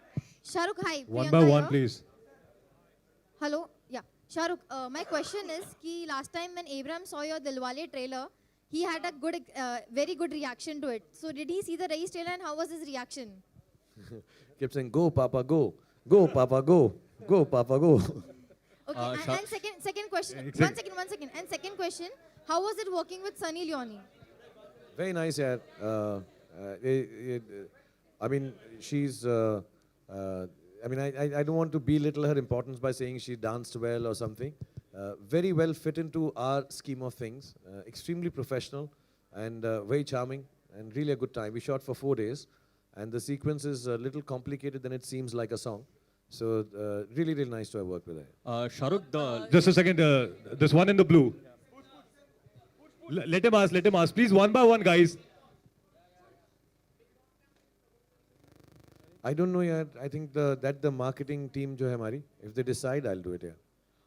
Shahrukh, hi. One Priyanka by one, here. please. Hello. Yeah. Shahrukh, my question is कि last time when Abraham saw your Dilwale trailer, he had a good, very good reaction to it. So did he see the Race trailer and how was his reaction? Kept saying, "Go, Papa, go. Go, Papa, go. Go, Papa, go." Okay. And second question. One second. And second question, how was it working with Sunny Leone? Very nice, yeah. I mean, she's. I mean, I don't want to belittle her importance by saying she danced well or something. Very well fit into our scheme of things. Extremely professional and very charming and really a good time. We shot for 4 days, and the sequence is a little complicated than it seems like a song. So really, really nice to have worked with her. Shahrukh, Just a second. This one in the blue. Let him ask. Please, one by one, guys. I don't know yet. I think that the marketing team जो है हमारी, if they decide, I'll do it. Yeah.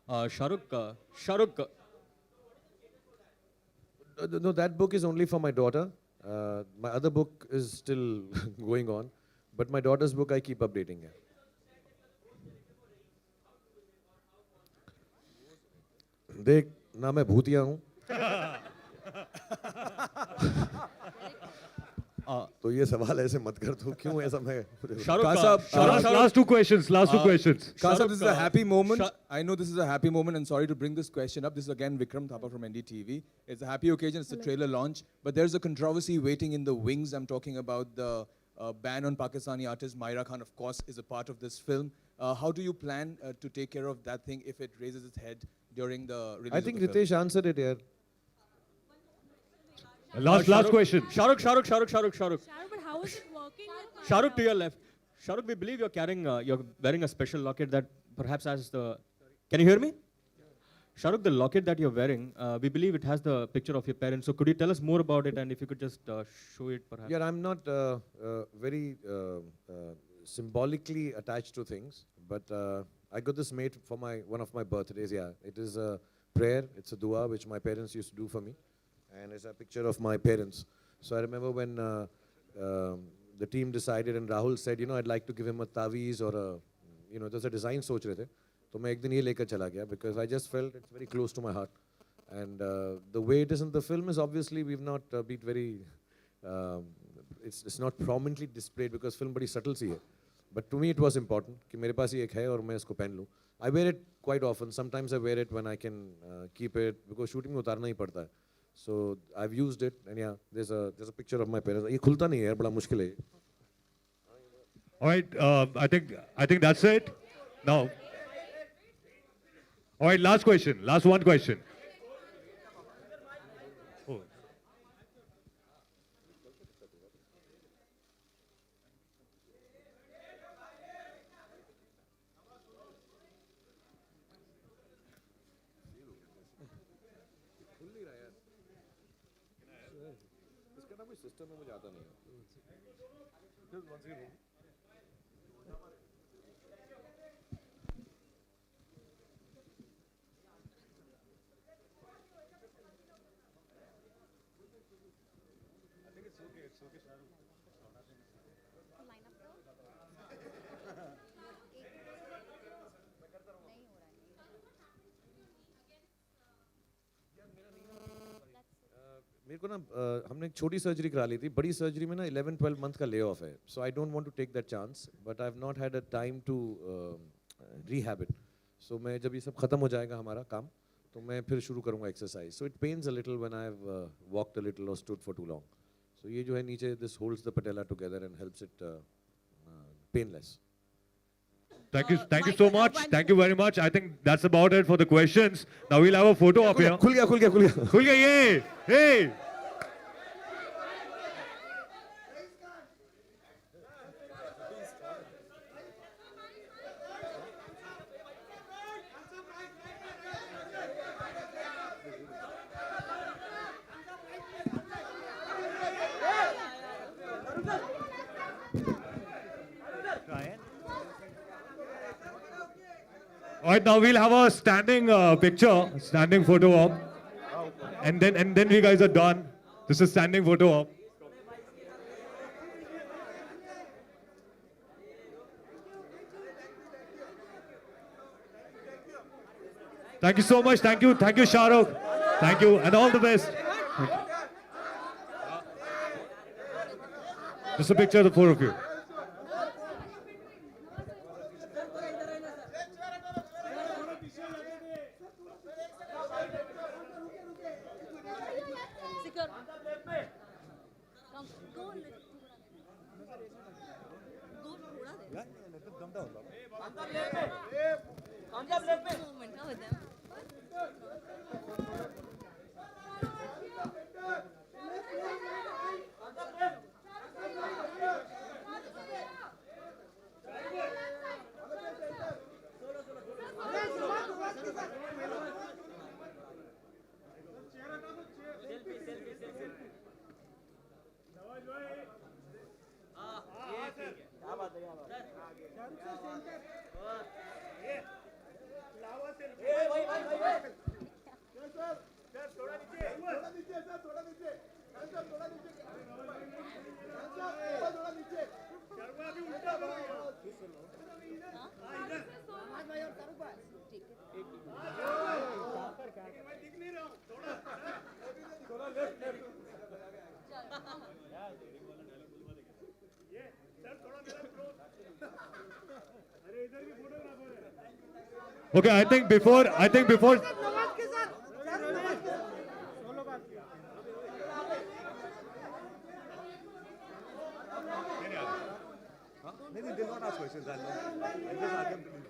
Shahrukh. No, that book is only for my daughter. My other book is still going on, but my daughter's book I keep updating. Yeah. देख ना मैं भूतिया हूँ तो ये सवाल ऐसे मत कर तू क्यों ऐसा मैं Last two questions. Kasab, this is a happy moment. I know this is a happy moment, and sorry to bring this question up. This is again Vikram Thapa from NDTV. It's a happy occasion. It's a trailer launch, but there's a controversy waiting in the wings. I'm talking about the ban on Pakistani artist. Myra Khan, of course, is a part of this film. How do you plan to take care of that thing if it raises its head during the release? I think of the Ritesh answered it here. Last question. Shahrukh. but how is it working? Shahrukh, to your left. Shahrukh, we believe you're wearing a special locket that perhaps has the. Can you hear me? Shahrukh, the locket that you're wearing, we believe it has the picture of your parents. So could you tell us more about it, and if you could just show it, perhaps? Yeah, I'm not very symbolically attached to things, but I got this made for one of my birthdays. Yeah, it is a prayer. It's a dua which my parents used to do for me, and it's a picture of my parents. So I remember when the team decided, and Rahul said, I'd like to give him a taweez or a, there's a design सोच रहे थे. तो मैं एक दिन ये लेकर चला गया because I just felt it's very close to my heart, and the way it is in the film is obviously we've not been very, it's not prominently displayed because film बड़ी subtle सी है. But to me it was important कि मेरे पास ये एक है और मैं इसको पहन लूँ. I wear it quite often. Sometimes I wear it when I can keep it because shooting में उतारना ही पड़ता है. So I've used it, and yeah, there's a picture of my parents. ये खुलता नहीं है यार, बड़ा मुश्किल है. All right, I think that's it. Now, all right, last one question. Oh. इसका ना कोई सिस्टम में मुझे आता नहीं है. मेरे को ना हमने एक छोटी सर्जरी करा ली थी. बड़ी सर्जरी में ना 11-12 मंथ का ले ऑफ है. So I don't want to take that chance, but I have not had a time to rehab it. So मैं जब ये सब खत्म हो जाएगा हमारा काम, तो मैं फिर शुरू करूँगा exercise. So it pens a little when I have walked a little और स्टूड फॉर टू लॉन्ग. सो ये जो है नीचे, this holds the patella together and helps it painless. Thank you so much. Thank you very much. I think that's about it for the questions. Now we'll have a photo up here. खुल गया. ये. Hey. All right, now we'll have a standing standing photo op, and then we guys are done. This is standing photo op. Thank you so much. Thank you, Shah Rukh. Thank you, and all the best. Thank you. Just a picture of the four of you. Okay, I think before Maybe they'll not ask questions. I'll just ask them to leave.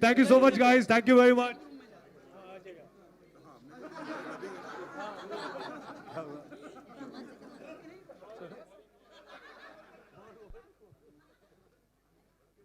Thank you so much, guys. Thank you very much.